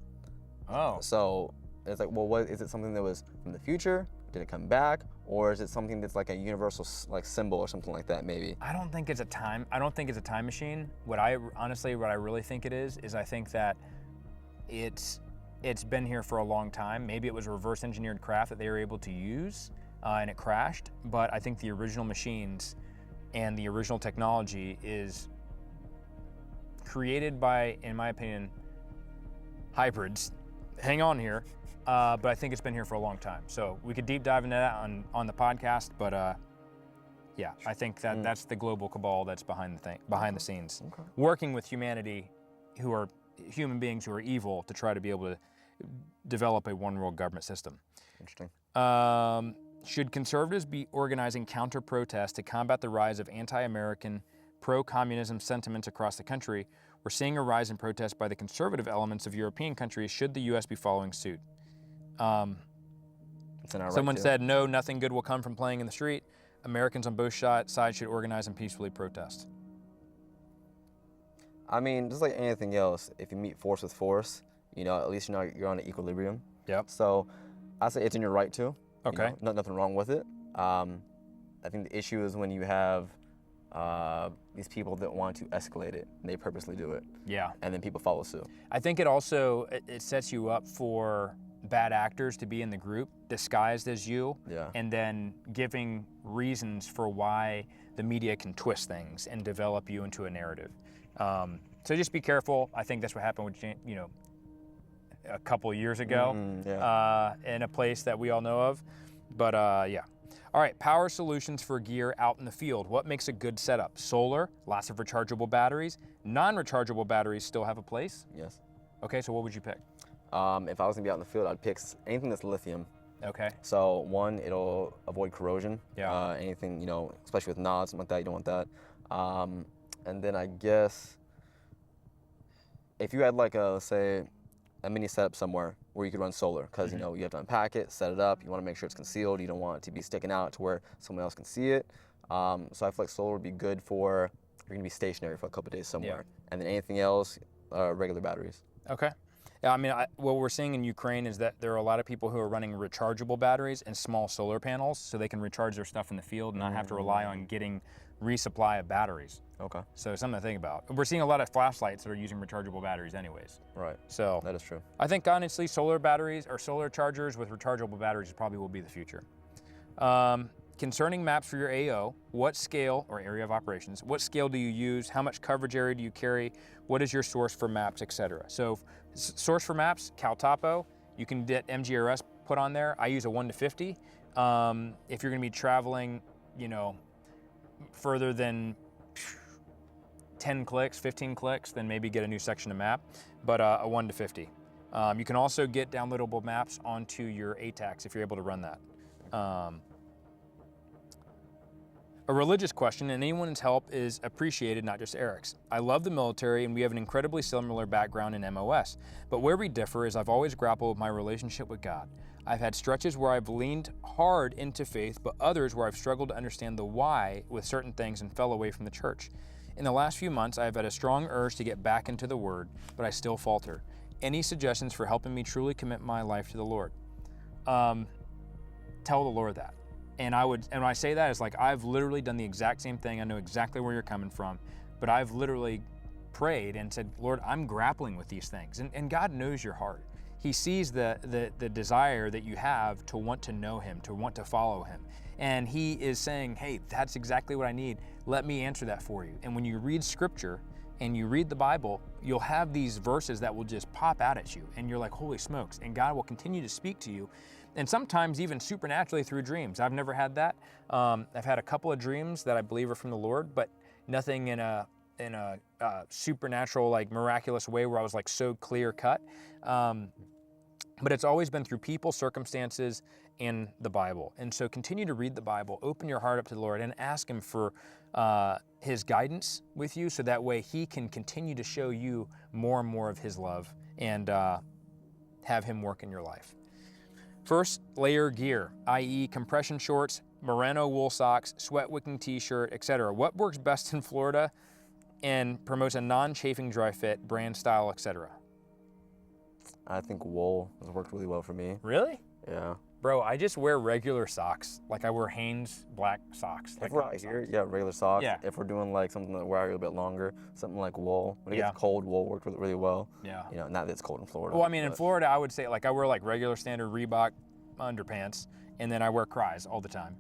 Oh. So it's like, well, is it something that was from the future? Did it come back? Or is it something that's like a universal like symbol or something like that, maybe? I don't think it's a time machine. What I really think it is I think that it's been here for a long time. Maybe it was a reverse engineered craft that they were able to use and it crashed. But I think the original machines and the original technology is created by, in my opinion, hybrids. Hang on here. But I think it's been here for a long time. So we could deep dive into that on the podcast. But yeah, I think that that's the global cabal that's behind the scenes, working with humanity, who are human beings who are evil, to try to be able to develop a one world government system. Interesting. Should conservatives be organizing counter-protests to combat the rise of anti-American, pro-communism sentiments across the country? We're seeing a rise in protests by the conservative elements of European countries. Should the U.S. be following suit? Someone said, no, nothing good will come from playing in the street. Americans on both sides should organize and peacefully protest. I mean, just like anything else, if you meet force with force, you know, at least you know you're on an equilibrium. Yep. So I say it's in your right to. Okay. You know, nothing wrong with it. I think the issue is when you have these people that want to escalate it, and they purposely do it. Yeah. And then people follow suit. I think it also, it sets you up for bad actors to be in the group disguised as you, Yeah. and then giving reasons for why the media can twist things and develop you into a narrative. So just be careful. I think that's what happened with, you know, a couple years ago in a place that we all know of. But yeah. All right, power solutions for gear out in the field. What makes a good setup? Solar, lots of rechargeable batteries. Non-rechargeable batteries still have a place? Yes. Okay, so what would you pick? If I was gonna be out in the field, I'd pick anything that's lithium. Okay. So one, it'll avoid corrosion. Yeah. Anything, you know, especially with nods, something like that, you don't want that. And then I guess if you had like let's say a mini setup somewhere where you could run solar, because you know you have to unpack it, set it up. You want to make sure it's concealed. You don't want it to be sticking out to where someone else can see it. So I feel like solar would be good for if you're gonna be stationary for a couple of days somewhere. Yeah. And then anything else, regular batteries. Okay. Yeah, I mean, what we're seeing in Ukraine is that there are a lot of people who are running rechargeable batteries and small solar panels, so they can recharge their stuff in the field and not have to rely on getting resupply of batteries. Okay. So something to think about. We're seeing a lot of flashlights that are using rechargeable batteries anyways. Right. So that is true. I think honestly, solar batteries or solar chargers with rechargeable batteries probably will be the future. Concerning maps for your AO, what scale or area of operations, what scale do you use? How much coverage area do you carry? What is your source for maps, etc.? So source for maps, Cal Topo, you can get MGRS put on there. I use a 1:50. If you're gonna be traveling, you know, further than 10 clicks, 15 clicks, then maybe get a new section of map, but a 1:50. You can also get downloadable maps onto your ATACs if you're able to run that. A religious question, and anyone's help is appreciated, not just Eric's. I love the military, and we have an incredibly similar background in MOS. But where we differ is I've always grappled with my relationship with God. I've had stretches where I've leaned hard into faith, but others where I've struggled to understand the why with certain things and fell away from the church. In the last few months, I've had a strong urge to get back into the Word, but I still falter. Any suggestions for helping me truly commit my life to the Lord? Tell the Lord that. And when I say that, it's like I've literally done the exact same thing. I know exactly where you're coming from, but I've literally prayed and said, Lord, I'm grappling with these things. And God knows your heart. He sees the desire that you have to want to know Him, to want to follow Him. And He is saying, hey, that's exactly what I need. Let me answer that for you. And when you read Scripture and you read the Bible, you'll have these verses that will just pop out at you. And you're like, holy smokes. And God will continue to speak to you. And sometimes even supernaturally through dreams. I've never had that. I've had a couple of dreams that I believe are from the Lord, but nothing in a supernatural, like miraculous way where I was like so clear cut. But it's always been through people, circumstances, and the Bible. And so continue to read the Bible, open your heart up to the Lord, and ask Him for His guidance with you, so that way He can continue to show you more and more of His love and have Him work in your life. First, layer gear, i.e. compression shorts, merino wool socks, sweat wicking t-shirt, etc. What works best in Florida and promotes a non-chafing dry fit, brand style, etc.? I think wool has worked really well for me. Really? Yeah. Bro, I just wear regular socks. Like I wear Hanes black socks. If we're out here, yeah, regular socks. Yeah. If we're doing like something that we're out here a little bit longer, something like wool. When it Yeah. gets cold, wool worked really well. Yeah. You know, not that it's cold in Florida. Well, I mean, in but- Florida, I would say like I wear like regular standard Reebok underpants, and then I wear Cries all the time.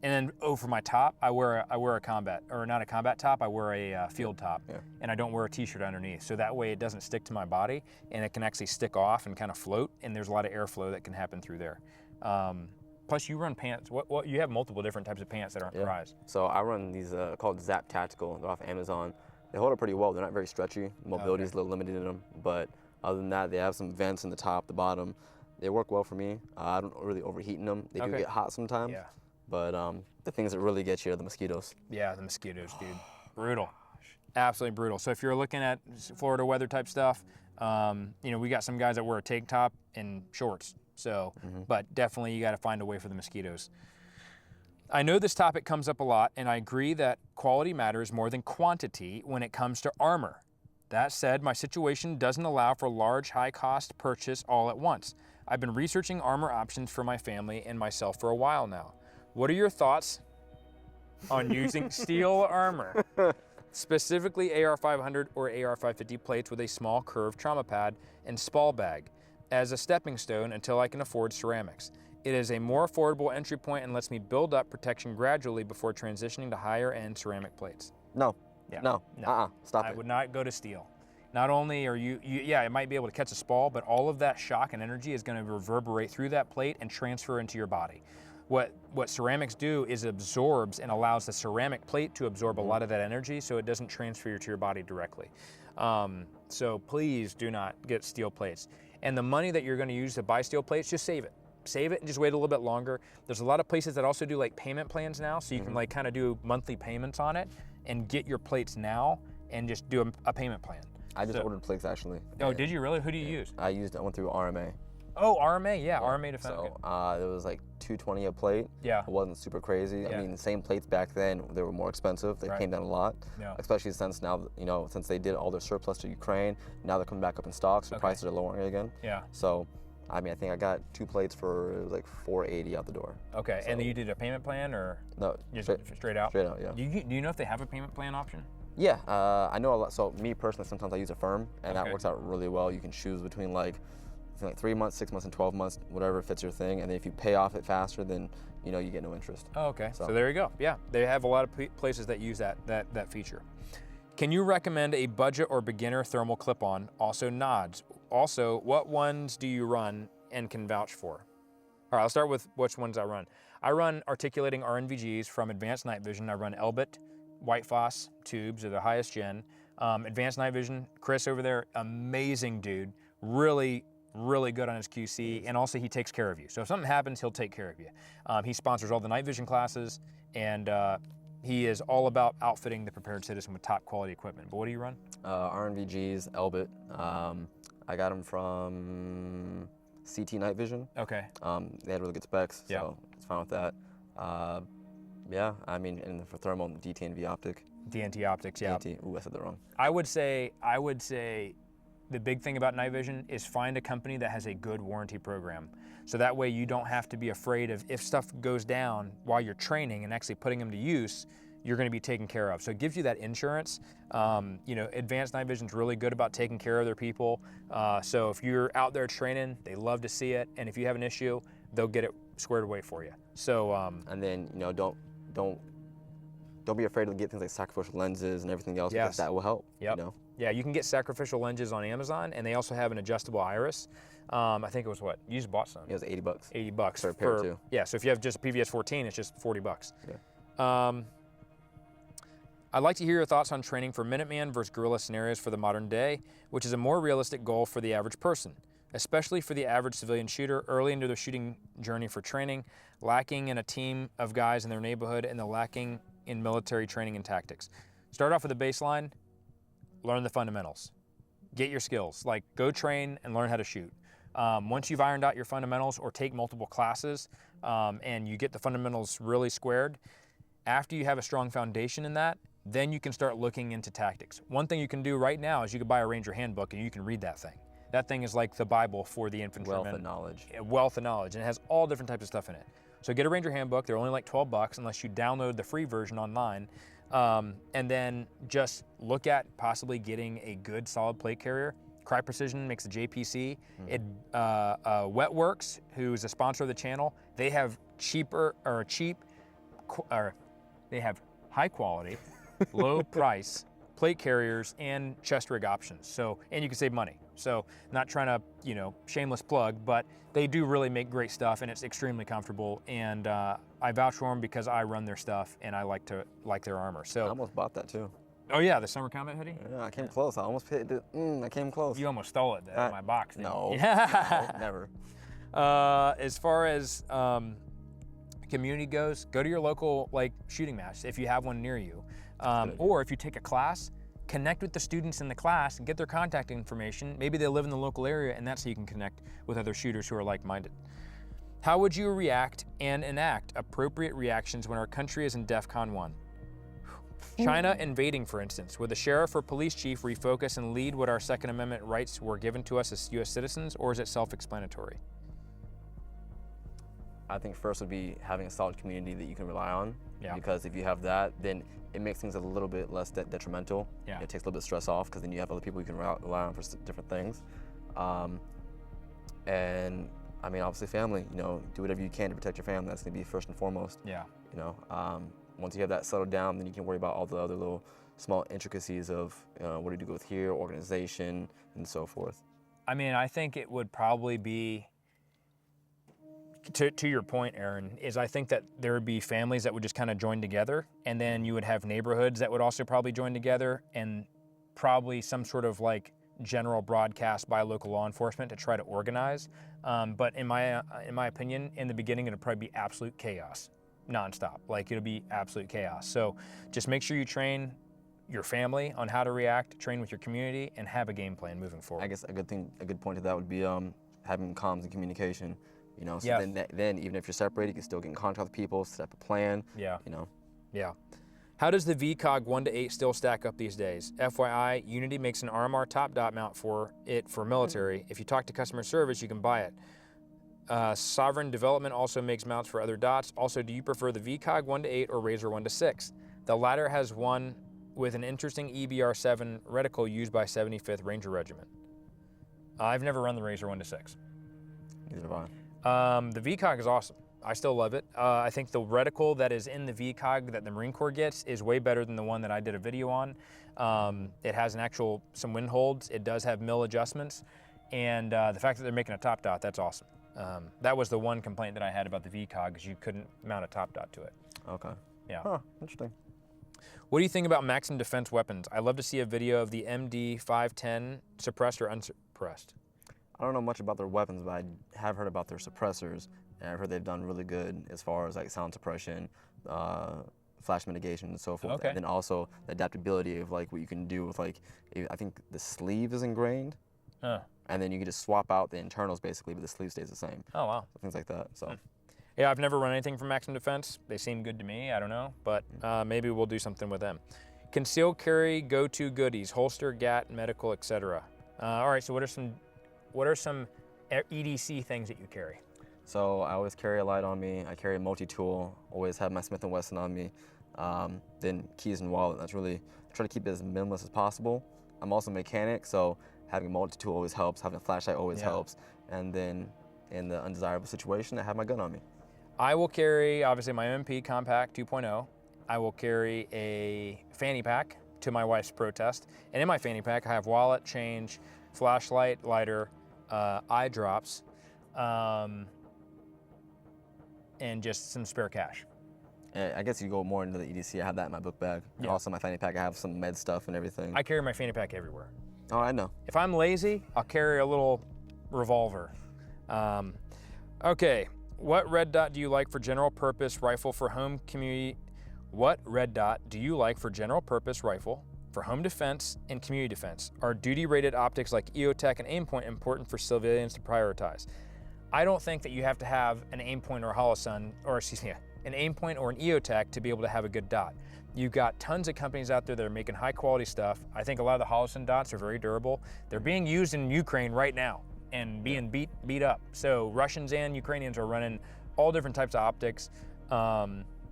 And then, for my top, I wear a combat, or not a combat top, I wear a field top. Yeah. And I don't wear a t-shirt underneath. So that way it doesn't stick to my body, and it can actually stick off and kind of float, and there's a lot of airflow that can happen through there. Plus you run pants, what you have multiple different types of pants that aren't Cries. So I run these called Zap Tactical. They're off Amazon. They hold up pretty well. They're not very stretchy. Mobility is a little limited in them, but other than that, they have some vents in the top, the bottom. They work well for me. I don't really overheat in them. They do get hot sometimes. Yeah. But the things that really get you are the mosquitoes. Yeah, the mosquitoes, dude. Brutal. Absolutely brutal. So if you're looking at Florida weather type stuff, you know, we got some guys that wear a tank top and shorts. So, but definitely you got to find a way for the mosquitoes. I know this topic comes up a lot, and I agree that quality matters more than quantity when it comes to armor. That said, my situation doesn't allow for large, high-cost purchase all at once. I've been researching armor options for my family and myself for a while now. What are your thoughts? on using steel armor, specifically AR-500 or AR-550 plates with a small curved trauma pad and spall bag as a stepping stone until I can afford ceramics. It is a more affordable entry point and lets me build up protection gradually before transitioning to higher end ceramic plates. No. Yeah. No. Stop it. I would not go to steel. Not only are yeah, it might be able to catch a spall, but all of that shock and energy is going to reverberate through that plate and transfer into your body. What ceramics do is absorbs and allows the ceramic plate to absorb a lot of that energy so it doesn't transfer to your body directly. So please do not get steel plates. And the money that you're going to use to buy steel plates, just save it. Save it and just wait a little bit longer. There's a lot of places that also do like payment plans now, so you can like kind of do monthly payments on it and get your plates now and just do a payment plan. I just ordered plates actually. Oh, did you really? Who do you use? I went through RMA. Oh, RMA, yeah, RMA Defcon. So it was like $220 a plate. Yeah. It wasn't super crazy. Yeah. I mean, the same plates back then, they were more expensive. They came down a lot. Yeah. Especially since now, since they did all their surplus to Ukraine, now they're coming back up in stock, so prices are lowering again. Yeah. So, I mean, I think I got 2 plates for, it was like $480 out the door. Okay, So, and then you did a payment plan or? No, Just straight out? Straight out, yeah. Do you know if they have a payment plan option? Yeah, I know a lot. So me personally, sometimes I use a firm, and Okay. that works out really well. You can choose between like 3 months, 6 months, and 12 months, whatever fits your thing. And then if you pay off it faster, then you get no interest. Oh, okay. So So there you go. Yeah, they have a lot of places that use that feature. Can you recommend a budget or beginner thermal clip-on? Also nods. Also, what ones do you run and can vouch for? All right, I'll start with which ones I run. I run articulating RNVGs from Advanced Night Vision. I run Elbit, White Foss tubes are the highest gen. Advanced Night Vision, Chris over there, amazing dude. Really, really good on his QC, and also he takes care of you. So if something happens, he'll take care of you. He sponsors all the night vision classes, and he is all about outfitting the prepared citizen with top quality equipment. But what do you run? RNVGs, Elbit. I got them from CT Night Vision. Okay. They had really good specs, so Yeah. it's fine with that. Yeah, I mean, and for thermal, DTNV optic. DNT optics, yeah. DNT, ooh, I said that wrong. I would say the big thing about night vision is find a company that has a good warranty program. So that way you don't have to be afraid of if stuff goes down while you're training and actually putting them to use, you're going to be taken care of. So it gives you that insurance. Advanced Night Vision is really good about taking care of their people. So if you're out there training, they love to see it. And if you have an issue, they'll get it squared away for you. So and then don't be afraid to get things like sacrificial lenses and everything else, because that will help. Yep. Yeah, you can get sacrificial lenses on Amazon, and they also have an adjustable iris. I think it was what? You just bought some. It was $80. $80 for a pair too. Yeah, so if you have just a PVS 14, it's just $40. Yeah. I'd like to hear your thoughts on training for Minuteman versus guerrilla scenarios for the modern day, which is a more realistic goal for the average person, especially for the average civilian shooter early into their shooting journey for training, lacking in a team of guys in their neighborhood, and the lacking in military training and tactics. Start off with a baseline, learn the fundamentals. Get your skills, like go train and learn how to shoot. Once you've ironed out your fundamentals or take multiple classes and you get the fundamentals really squared, after you have a strong foundation in that, then you can start looking into tactics. One thing you can do right now is you can buy a Ranger handbook and you can read that thing. That thing is like the Bible for the infantryman. Wealth of knowledge. Wealth of knowledge, and it has all different types of stuff in it. So get a Ranger handbook. They're only like $12 unless you download the free version online. And then just look at possibly getting a good solid plate carrier. Cry Precision makes a JPC. Wetworks, who's a sponsor of the channel, they have they have high quality, low price plate carriers and chest rig options. So, and you can save money. So not trying to, shameless plug, but they do really make great stuff and it's extremely comfortable. And I vouch for them because I run their stuff and I like their armor. So I almost bought that too. Oh yeah, the summer combat hoodie? Yeah, I came close. I almost hit it. I came close. You almost stole it out of my box. No, Yeah. no, never. As far as community goes, go to your local shooting match if you have one near you. Or if you take a class, connect with the students in the class and get their contact information. Maybe they live in the local area and that's how you can connect with other shooters who are like-minded. How would you react and enact appropriate reactions when our country is in Defcon 1? China invading, for instance. Would the sheriff or police chief refocus and lead what our Second Amendment rights were given to us as U.S. citizens, or is it self-explanatory? I think first would be having a solid community that you can rely on. Yeah. Because if you have that, then it makes things a little bit less detrimental. Yeah. It takes a little bit of stress off because then you have other people you can rely on for different things. And I mean, obviously family, you know, do whatever you can to protect your family. That's gonna be first and foremost. Yeah. You know, once you have that settled down, then you can worry about all the other little small intricacies of what do you do with here, organization, and so forth. I mean, I think it would probably be, to your point, Aaron, is I think that there would be families that would just kind of join together, and then you would have neighborhoods that would also probably join together, and probably some sort of like general broadcast by local law enforcement to try to organize. But in my opinion, in the beginning, it'll probably be absolute chaos, nonstop. Like it'll be absolute chaos. So just make sure you train your family on how to react, train with your community, and have a game plan moving forward. I guess a good point to that would be having comms and communication. You know, so Yeah. then even if you're separated, you can still get in contact with people, set up a plan. Yeah. You know. Yeah. How does the VCOG 1 to 8 still stack up these days? FYI, Unity makes an RMR top dot mount for it for military. If you talk to customer service, you can buy it. Sovereign Development also makes mounts for other dots. Also, do you prefer the VCOG 1 to 8 or Razor 1 to 6? The latter has one with an interesting EBR-7 reticle used by 75th Ranger Regiment. I've never run the Razor 1 to 6. Neither have I. The VCOG is awesome. I still love it. I think the reticle that is in the VCOG that the Marine Corps gets is way better than the one that I did a video on. It has some wind holds. It does have mill adjustments. And the fact that they're making a top dot, that's awesome. That was the one complaint that I had about the VCOG, is you couldn't mount a top dot to it. Okay. Yeah. Huh, interesting. What do you think about Maxim defense weapons? I'd love to see a video of the MD-510 suppressed or unsuppressed. I don't know much about their weapons, but I have heard about their suppressors, and I've heard they've done really good as far as like sound suppression, flash mitigation, and so forth. Okay. And then also the adaptability of like what you can do with like, I think the sleeve is ingrained, and then you can just swap out the internals basically, but the sleeve stays the same. Oh, wow. So things like that. So. Yeah, I've never run anything from Maxim Defense. They seem good to me, I don't know, but maybe we'll do something with them. Concealed carry go-to goodies, holster, gat, medical, etc. All right, so what are some EDC things that you carry? So I always carry a light on me. I carry a multi-tool, always have my Smith & Wesson on me. Then keys and wallet. I try to keep it as minimalist as possible. I'm also a mechanic, so having a multi-tool always helps. Having a flashlight always helps. And then in the undesirable situation, I have my gun on me. I will carry, obviously, my MP Compact 2.0. I will carry a fanny pack to my wife's protest. And in my fanny pack, I have wallet, change, flashlight, lighter, eye drops, and just some spare cash. I guess you go more into the EDC. I have that in my book bag. Yeah. Also, my fanny pack, I have some med stuff and everything. I carry my fanny pack everywhere. Oh, I know. If I'm lazy, I'll carry a little revolver. Okay, what red dot do you like for general purpose rifle for home community? What red dot do you like for general purpose rifle for home defense and community defense? Are duty rated optics like EOTech and Aimpoint important for civilians to prioritize? I don't think that you have to have an Aimpoint or a Holosun, or excuse me, an Aimpoint or an EOTech to be able to have a good dot. You've got tons of companies out there that are making high quality stuff. I think a lot of the Holosun dots are very durable. They're being used in Ukraine right now and being beat up. So Russians and Ukrainians are running all different types of optics.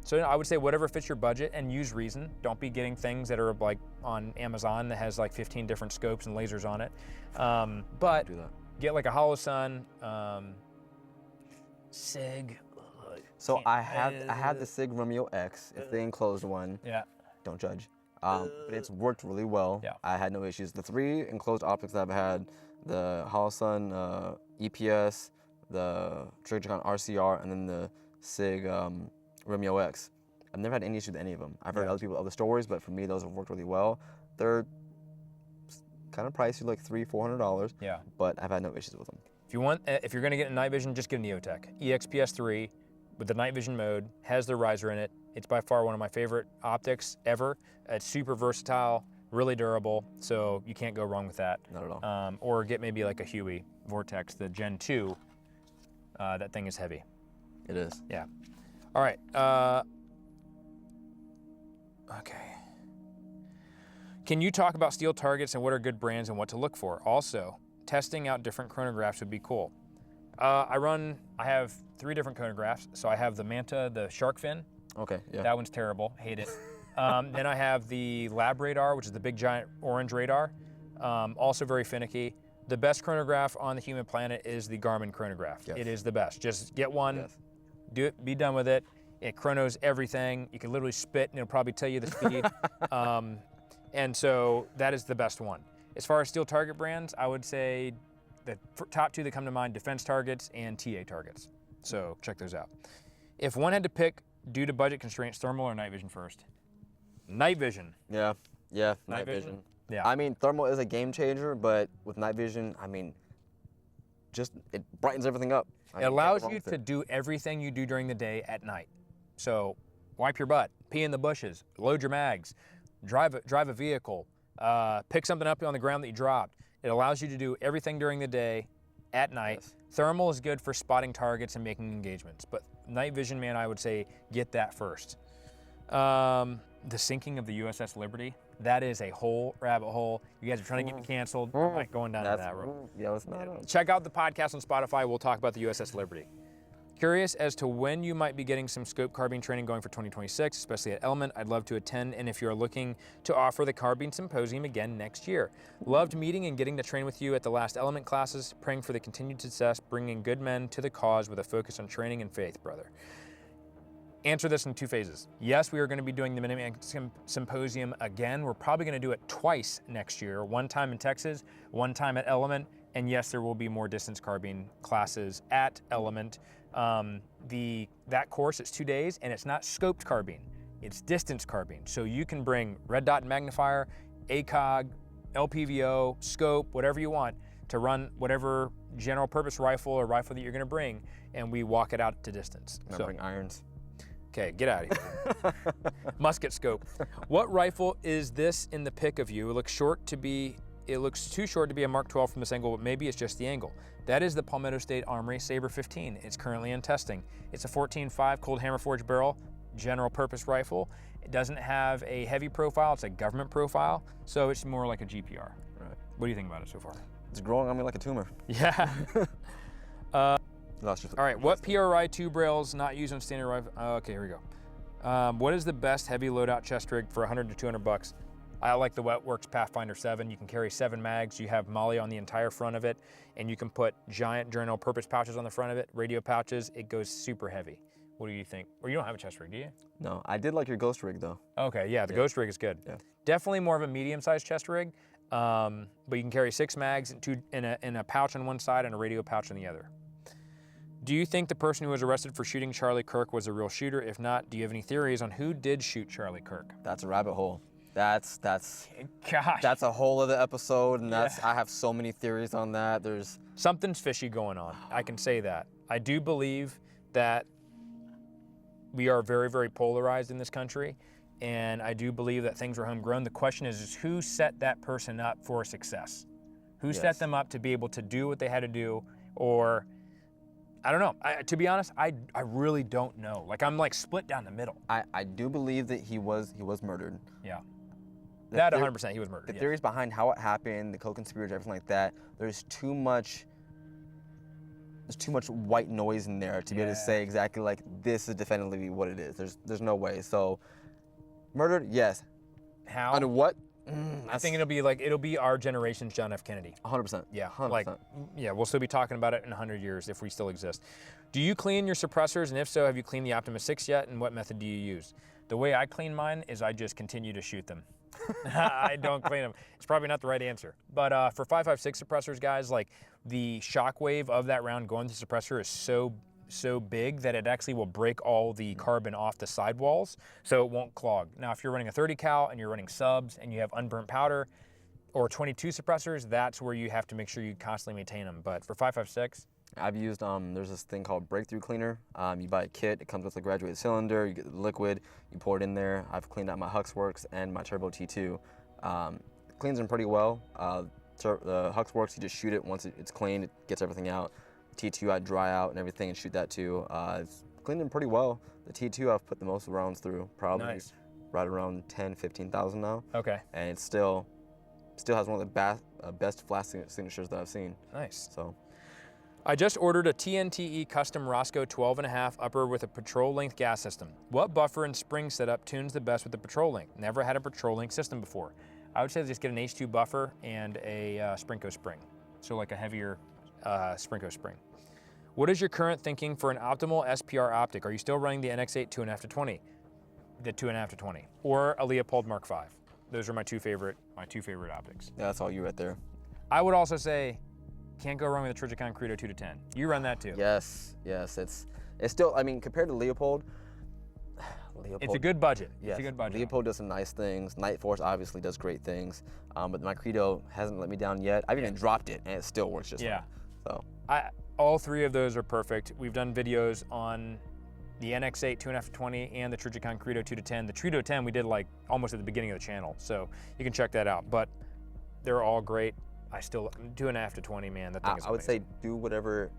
So I would say whatever fits your budget, and use reason. Don't be getting things that are like on Amazon that has like 15 different scopes and lasers on it. But get like a Holosun, SIG. So I had the SIG Romeo X. It's the enclosed one. Yeah. Don't judge. But it's worked really well. Yeah. I had no issues. The 3 enclosed optics that I've had, the Holosun EPS, the Triggercon RCR, and then the SIG Romeo X. I've never had any issues with any of them. I've heard other people other stories, but for me, those have worked really well. They're kind of pricey, like $300-400. Yeah. But I've had no issues with them. If you're gonna get a night vision, just get an EOTech. EXPS3 with the night vision mode, has the riser in it. It's by far one of my favorite optics ever. It's super versatile, really durable, so you can't go wrong with that. Not at all. Or get maybe like a Huey Vortex, the Gen 2. That thing is heavy. It is. Yeah. All right. Okay. Can you talk about steel targets and what are good brands and what to look for? Also, testing out different chronographs would be cool. I have 3 different chronographs. So I have the Manta, the shark fin. Okay, yeah. That one's terrible, hate it. Then I have the Lab Radar, which is the big giant orange radar, also very finicky. The best chronograph on the human planet is the Garmin chronograph. Yes. It is the best. Just get one, Yes. do it, be done with it. It chronos everything. You can literally spit and it'll probably tell you the speed. And so that is the best one. As far as steel target brands, I would say the top 2 that come to mind, Defense Targets and TA Targets. So check those out. If one had to pick due to budget constraints, thermal or night vision first? Night vision. Yeah, night vision. Yeah. I mean, thermal is a game changer, but with night vision, I mean, just it brightens everything up. It allows you to do everything you do during the day at night. So wipe your butt, pee in the bushes, load your mags, drive a vehicle, pick something up on the ground that you dropped. It allows you to do everything during the day at night. Yes. Thermal is good for spotting targets and making engagements, but night vision, man, I would say get that first. The sinking of the USS Liberty, that is a whole rabbit hole. You guys are trying to get me canceled. I'm not going down that road. Yeah, let's not. Check out the podcast on Spotify. We'll talk about the USS Liberty. Curious as to when you might be getting some scope carbine training going for 2026, especially at Element. I'd love to attend, and if you're looking to offer the Carbine Symposium again next year. Loved meeting and getting to train with you at the last Element classes. Praying for the continued success, bringing good men to the cause with a focus on training and faith, brother. Answer this in 2 phases. Yes, we are going to be doing the Minuteman Symposium again. We're probably going to do it twice next year, one time in Texas, one time at Element, and yes, there will be more distance carbine classes at Element. That course, it's 2 days, and it's not scoped carbine, it's distance carbine. So you can bring red dot magnifier, ACOG, LPVO, scope, whatever you want to run whatever general purpose rifle or rifle that you're gonna bring, and we walk it out to distance. So, bring irons. Okay, get out of here. Musket scope. What rifle is this in the pic of you? It looks too short to be a Mark 12 from this angle, but maybe it's just the angle. That is the Palmetto State Armory Saber 15. It's currently in testing. It's a 14.5 cold hammer forged barrel, general purpose rifle. It doesn't have a heavy profile, it's a government profile, so it's more like a GPR. Right. What do you think about it so far? It's growing on me like a tumor. Yeah. All right, what PRI tube rails not used on standard rifle? Okay, here we go. What is the best heavy loadout chest rig for 100 to 200 bucks? I like the Wetworks Pathfinder 7. You can carry 7 mags. You have molly on the entire front of it, and you can put giant general purpose pouches on the front of it, radio pouches. It goes super heavy. What do you think? Or you don't have a chest rig, do you? No, I did like your ghost rig though. Okay, yeah, the ghost rig is good. Yeah. Definitely more of a medium-sized chest rig, but you can carry 6 mags in a pouch on one side and a radio pouch on the other. Do you think the person who was arrested for shooting Charlie Kirk was a real shooter? If not, do you have any theories on who did shoot Charlie Kirk? That's a rabbit hole. That's Gosh. That's a whole other episode, and I have so many theories on that. There's something's fishy going on. I can say that. I do believe that we are very, very polarized in this country, and I do believe that things were homegrown. The question is who set that person up for success? Who set them up to be able to do what they had to do, or I don't know. To be honest, I really don't know. Like I'm like split down the middle. I do believe that he was murdered. Yeah. That 100% he was murdered. The theories behind how it happened, the co-conspirators, everything like that. There's too much white noise in there to be able to say exactly like this is definitively what it is. There's no way. So murdered, yes. How? Under what? I think it'll be our generation's John F. Kennedy. 100%. Yeah, 100%. We'll still be talking about it in 100 years if we still exist. Do you clean your suppressors, and if so, have you cleaned the Optimus 6 yet, and what method do you use? The way I clean mine is I just continue to shoot them. I don't clean them. It's probably not the right answer. But for 5.56 suppressors, guys, like the shockwave of that round going through the suppressor is so big that it actually will break all the carbon off the sidewalls, so it won't clog. Now, if you're running a 30 cal and you're running subs and you have unburnt powder or 22 suppressors, that's where you have to make sure you constantly maintain them. But for 5.56, I've used, there's this thing called Breakthrough Cleaner. You buy a kit, it comes with a graduated cylinder, you get the liquid, you pour it in there. I've cleaned out my Huxworks and my Turbo T2. Cleans them pretty well. The Huxworks, you just shoot it once it's cleaned, it gets everything out. T2 I dry out and everything and shoot that too. It's cleaned them pretty well. The T2 I've put the most rounds through, probably right around 10, 15,000 now. Okay. And it still has one of the best flash signatures that I've seen. Nice. So. I just ordered a TNTE custom Roscoe 12.5 upper with a patrol length gas system. What buffer and spring setup tunes the best with the patrol length? Never had a patrol length system before. I would say just get an H2 buffer and a Sprinko spring. So like a heavier Sprinko spring. What is your current thinking for an optimal SPR optic? Are you still running the NX8 2.5 to 20? The 2.5 to 20, or a Leopold Mark V. Those are my two favorite optics. Yeah, that's all you right there. I would also say, can't go wrong with the Trijicon Credo 2 to 10. You run that too. Yes, yes. It's still, I mean, compared to Leopold, It's a good budget. Yes, It's a good budget. Leopold does some nice things. Night Force obviously does great things, but my Credo hasn't let me down yet. I've even dropped it, and it still works just fine. So all three of those are perfect. We've done videos on the NX8 2.5 to 20 and the Trijicon Credo 2 to 10. The Credo 10 we did like almost at the beginning of the channel, so you can check that out. But they're all great. I still 2.5 to 20, man. That thing is amazing. I would say do whatever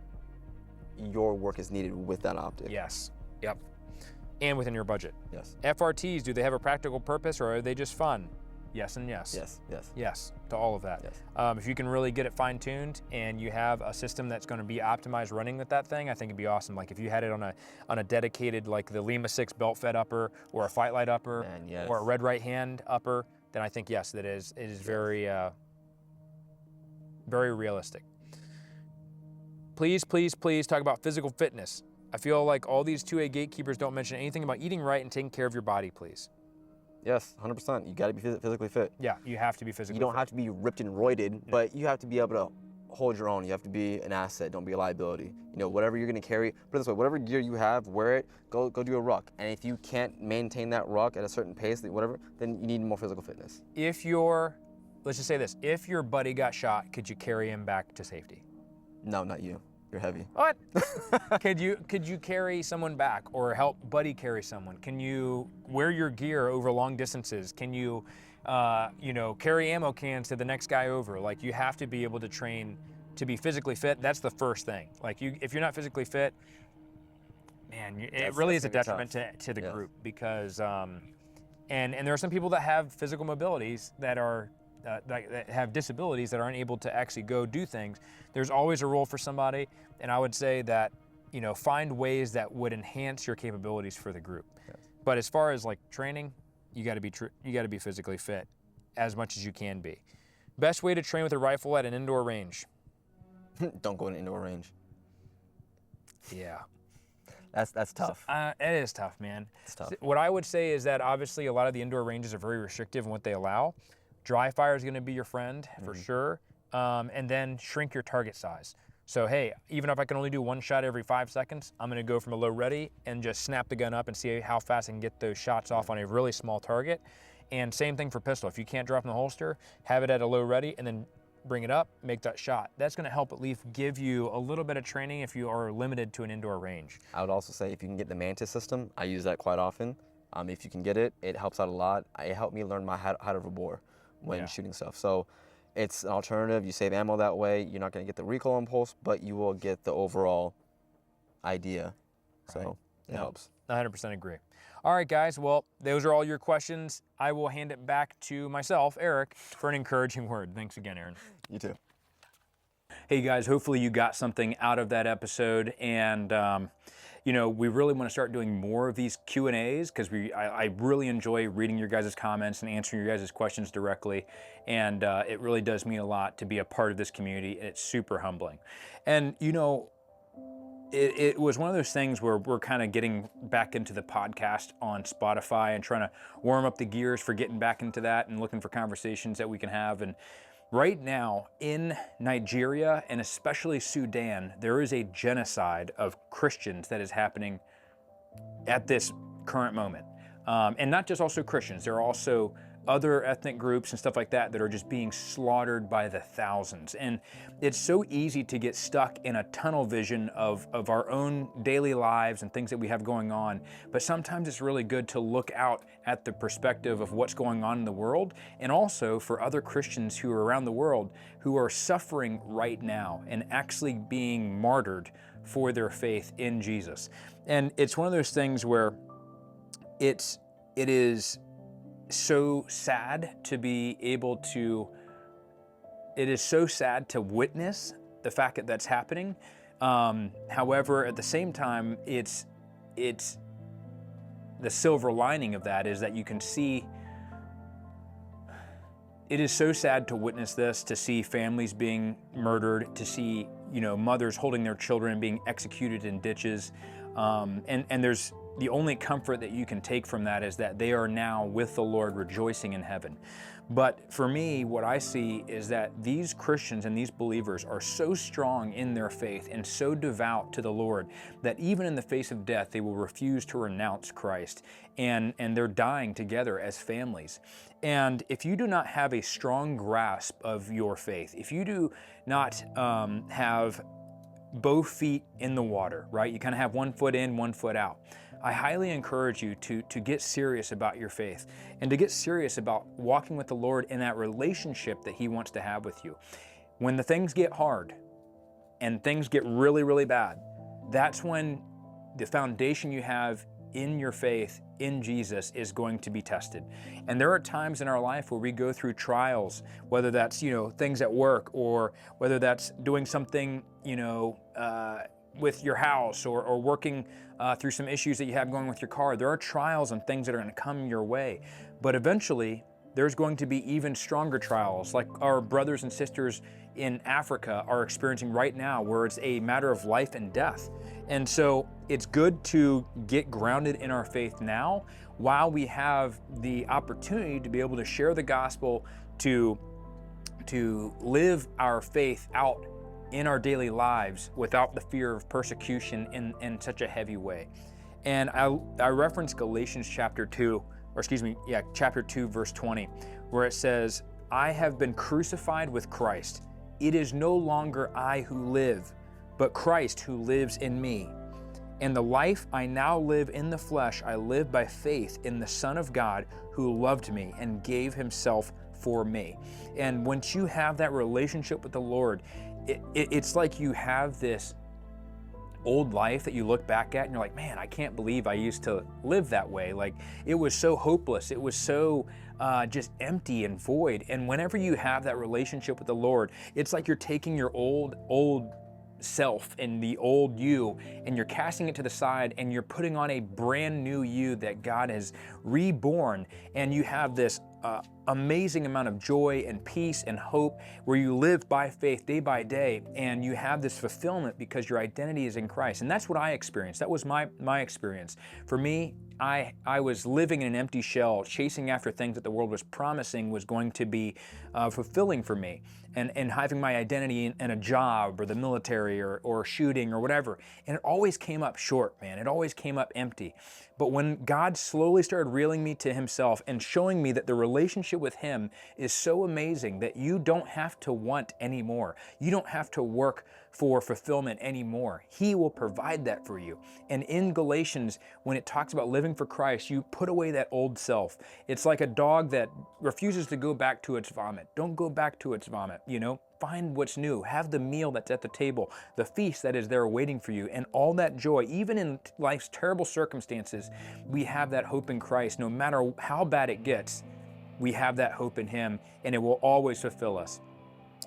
your work is needed with that optic. Yes. Yep. And within your budget. Yes. FRTs, do they have a practical purpose or are they just fun? Yes and yes. Yes, yes. Yes to all of that. Yes. If you can really get it fine-tuned and you have a system that's going to be optimized running with that thing, I think it'd be awesome. Like if you had it on a dedicated, like the Lima 6 belt-fed upper or a Fight Light upper or a Red Right Hand upper, then I think yes, it is very very realistic. Please, please, please talk about physical fitness. I feel like all these 2A gatekeepers don't mention anything about eating right and taking care of your body, please. Yes, 100%. You got to be physically fit. Yeah, you have to be physically fit. You don't have to be ripped and roided, but you have to be able to hold your own. You have to be an asset. Don't be a liability. You know, whatever you're going to carry, put it this way, whatever gear you have, wear it, go do a ruck. And if you can't maintain that ruck at a certain pace, whatever, then you need more physical fitness. Let's just say this, if your buddy got shot, could you carry him back to safety? No, not you. You're heavy. What? Could you carry someone back or help buddy carry someone? Can you wear your gear over long distances? Can you, carry ammo cans to the next guy over? Like you have to be able to train to be physically fit. That's the first thing. Like if you're not physically fit, man, it really is a detriment to the group because, and there are some people that have physical mobilities that are that have disabilities that aren't able to actually go do things. There's always a role for somebody, and I would say that, find ways that would enhance your capabilities for the group. Yes. But as far as like training, you got to be physically fit as much as you can be. Best way to train with a rifle at an indoor range? Don't go in an indoor range. Yeah. That's tough. It is tough, man. It's tough. What I would say is that obviously a lot of the indoor ranges are very restrictive in what they allow. Dry fire is going to be your friend for sure, and then shrink your target size. So hey, even if I can only do one shot every 5 seconds, I'm going to go from a low ready and just snap the gun up and see how fast I can get those shots off on a really small target. And same thing for pistol. If you can't drop in the holster, have it at a low ready and then bring it up, make that shot. That's going to help at least give you a little bit of training if you are limited to an indoor range. I would also say if you can get the Mantis system, I use that quite often. If you can get it, it helps out a lot. It helped me learn how to bore when shooting stuff. So it's an alternative. You save ammo that way. You're not going to get the recoil impulse, but you will get the overall idea. So it helps. 100% agree. All right, guys. Well, those are all your questions. I will hand it back to myself, Eric, for an encouraging word. Thanks again, Aaron. You too. Hey, guys. Hopefully you got something out of that episode. And, we really want to start doing more of these Q&As because I really enjoy reading your guys' comments and answering your guys' questions directly. And it really does mean a lot to be a part of this community. And it's super humbling. And, it was one of those things where we're kind of getting back into the podcast on Spotify and trying to warm up the gears for getting back into that and looking for conversations that we can have. And right now in Nigeria and especially Sudan, there is a genocide of Christians that is happening at this current moment. And not just also Christians, there are also other ethnic groups and stuff like that that are just being slaughtered by the thousands. And it's so easy to get stuck in a tunnel vision of our own daily lives and things that we have going on. But sometimes it's really good to look out at the perspective of what's going on in the world, and also for other Christians who are around the world who are suffering right now and actually being martyred for their faith in Jesus. And it's one of those things where it is so sad to be able to, it is so sad to witness the fact that that's happening. However, at the same time, it's the silver lining of that is that you can see. It is so sad to witness this, to see families being murdered, to see, you know, mothers holding their children being executed in ditches. And there's the only comfort that you can take from that is that they are now with the Lord rejoicing in heaven. But for me, what I see is that these Christians and these believers are so strong in their faith and so devout to the Lord that even in the face of death, they will refuse to renounce Christ. And they're dying together as families. And if you do not have a strong grasp of your faith, if you do not have both feet in the water, right? You kind of have one foot in, one foot out. I highly encourage you to get serious about your faith and to get serious about walking with the Lord in that relationship that He wants to have with you. When the things get hard and things get really, really bad, that's when the foundation you have in your faith in Jesus is going to be tested. And there are times in our life where we go through trials, whether that's, you know, things at work or whether that's doing something, you know, with your house or working through some issues that you have going with your car. There are trials and things that are going to come your way. But eventually, there's going to be even stronger trials, like our brothers and sisters in Africa are experiencing right now, where it's a matter of life and death. And so it's good to get grounded in our faith now while we have the opportunity to be able to share the gospel, to live our faith out in our daily lives without the fear of persecution in such a heavy way. And I reference Galatians chapter 2, chapter 2, verse 20, where it says, I have been crucified with Christ. It is no longer I who live, but Christ who lives in me. And the life I now live in the flesh, I live by faith in the Son of God who loved me and gave Himself for me. And once you have that relationship with the Lord, it's like you have this old life that you look back at and you're like, man, I can't believe I used to live that way. Like, it was so hopeless. It was so just empty and void. And whenever you have that relationship with the Lord, it's like you're taking your old self and the old you and you're casting it to the side and you're putting on a brand new you that God has reborn, and you have this amazing amount of joy and peace and hope where you live by faith day by day, and you have this fulfillment because your identity is in Christ. And that's what I experienced. That was my experience. For me, I was living in an empty shell, chasing after things that the world was promising was going to be fulfilling for me, and having my identity in a job or the military or shooting or whatever. And it always came up short, man. It always came up empty. But when God slowly started reeling me to Himself and showing me that the relationship with Him is so amazing that you don't have to want anymore. You don't have to work for fulfillment anymore. He will provide that for you. And in Galatians, when it talks about living for Christ, you put away that old self. It's like a dog that refuses to go back to its vomit. Don't go back to its vomit, you know? Find what's new. Have the meal that's at the table, the feast that is there waiting for you, and all that joy. Even in life's terrible circumstances, we have that hope in Christ. No matter how bad it gets, we have that hope in Him, and it will always fulfill us.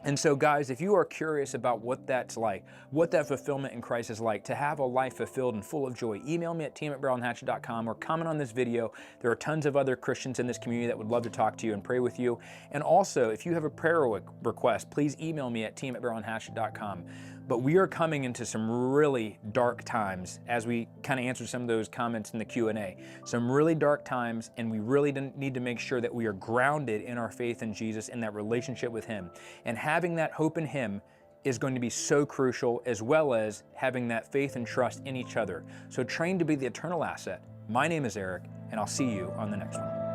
And so, guys, if you are curious about what that's like, what that fulfillment in Christ is like, to have a life fulfilled and full of joy, email me at team@barrelhatchet.com or comment on this video. There are tons of other Christians in this community that would love to talk to you and pray with you. And also, if you have a prayer request, please email me at team@barrelhatchet.com. But we are coming into some really dark times as we kind of answer some of those comments in the Q&A. Some really dark times, and we really need to make sure that we are grounded in our faith in Jesus and that relationship with Him. And having that hope in Him is going to be so crucial, as well as having that faith and trust in each other. So train to be the eternal asset. My name is Eric, and I'll see you on the next one.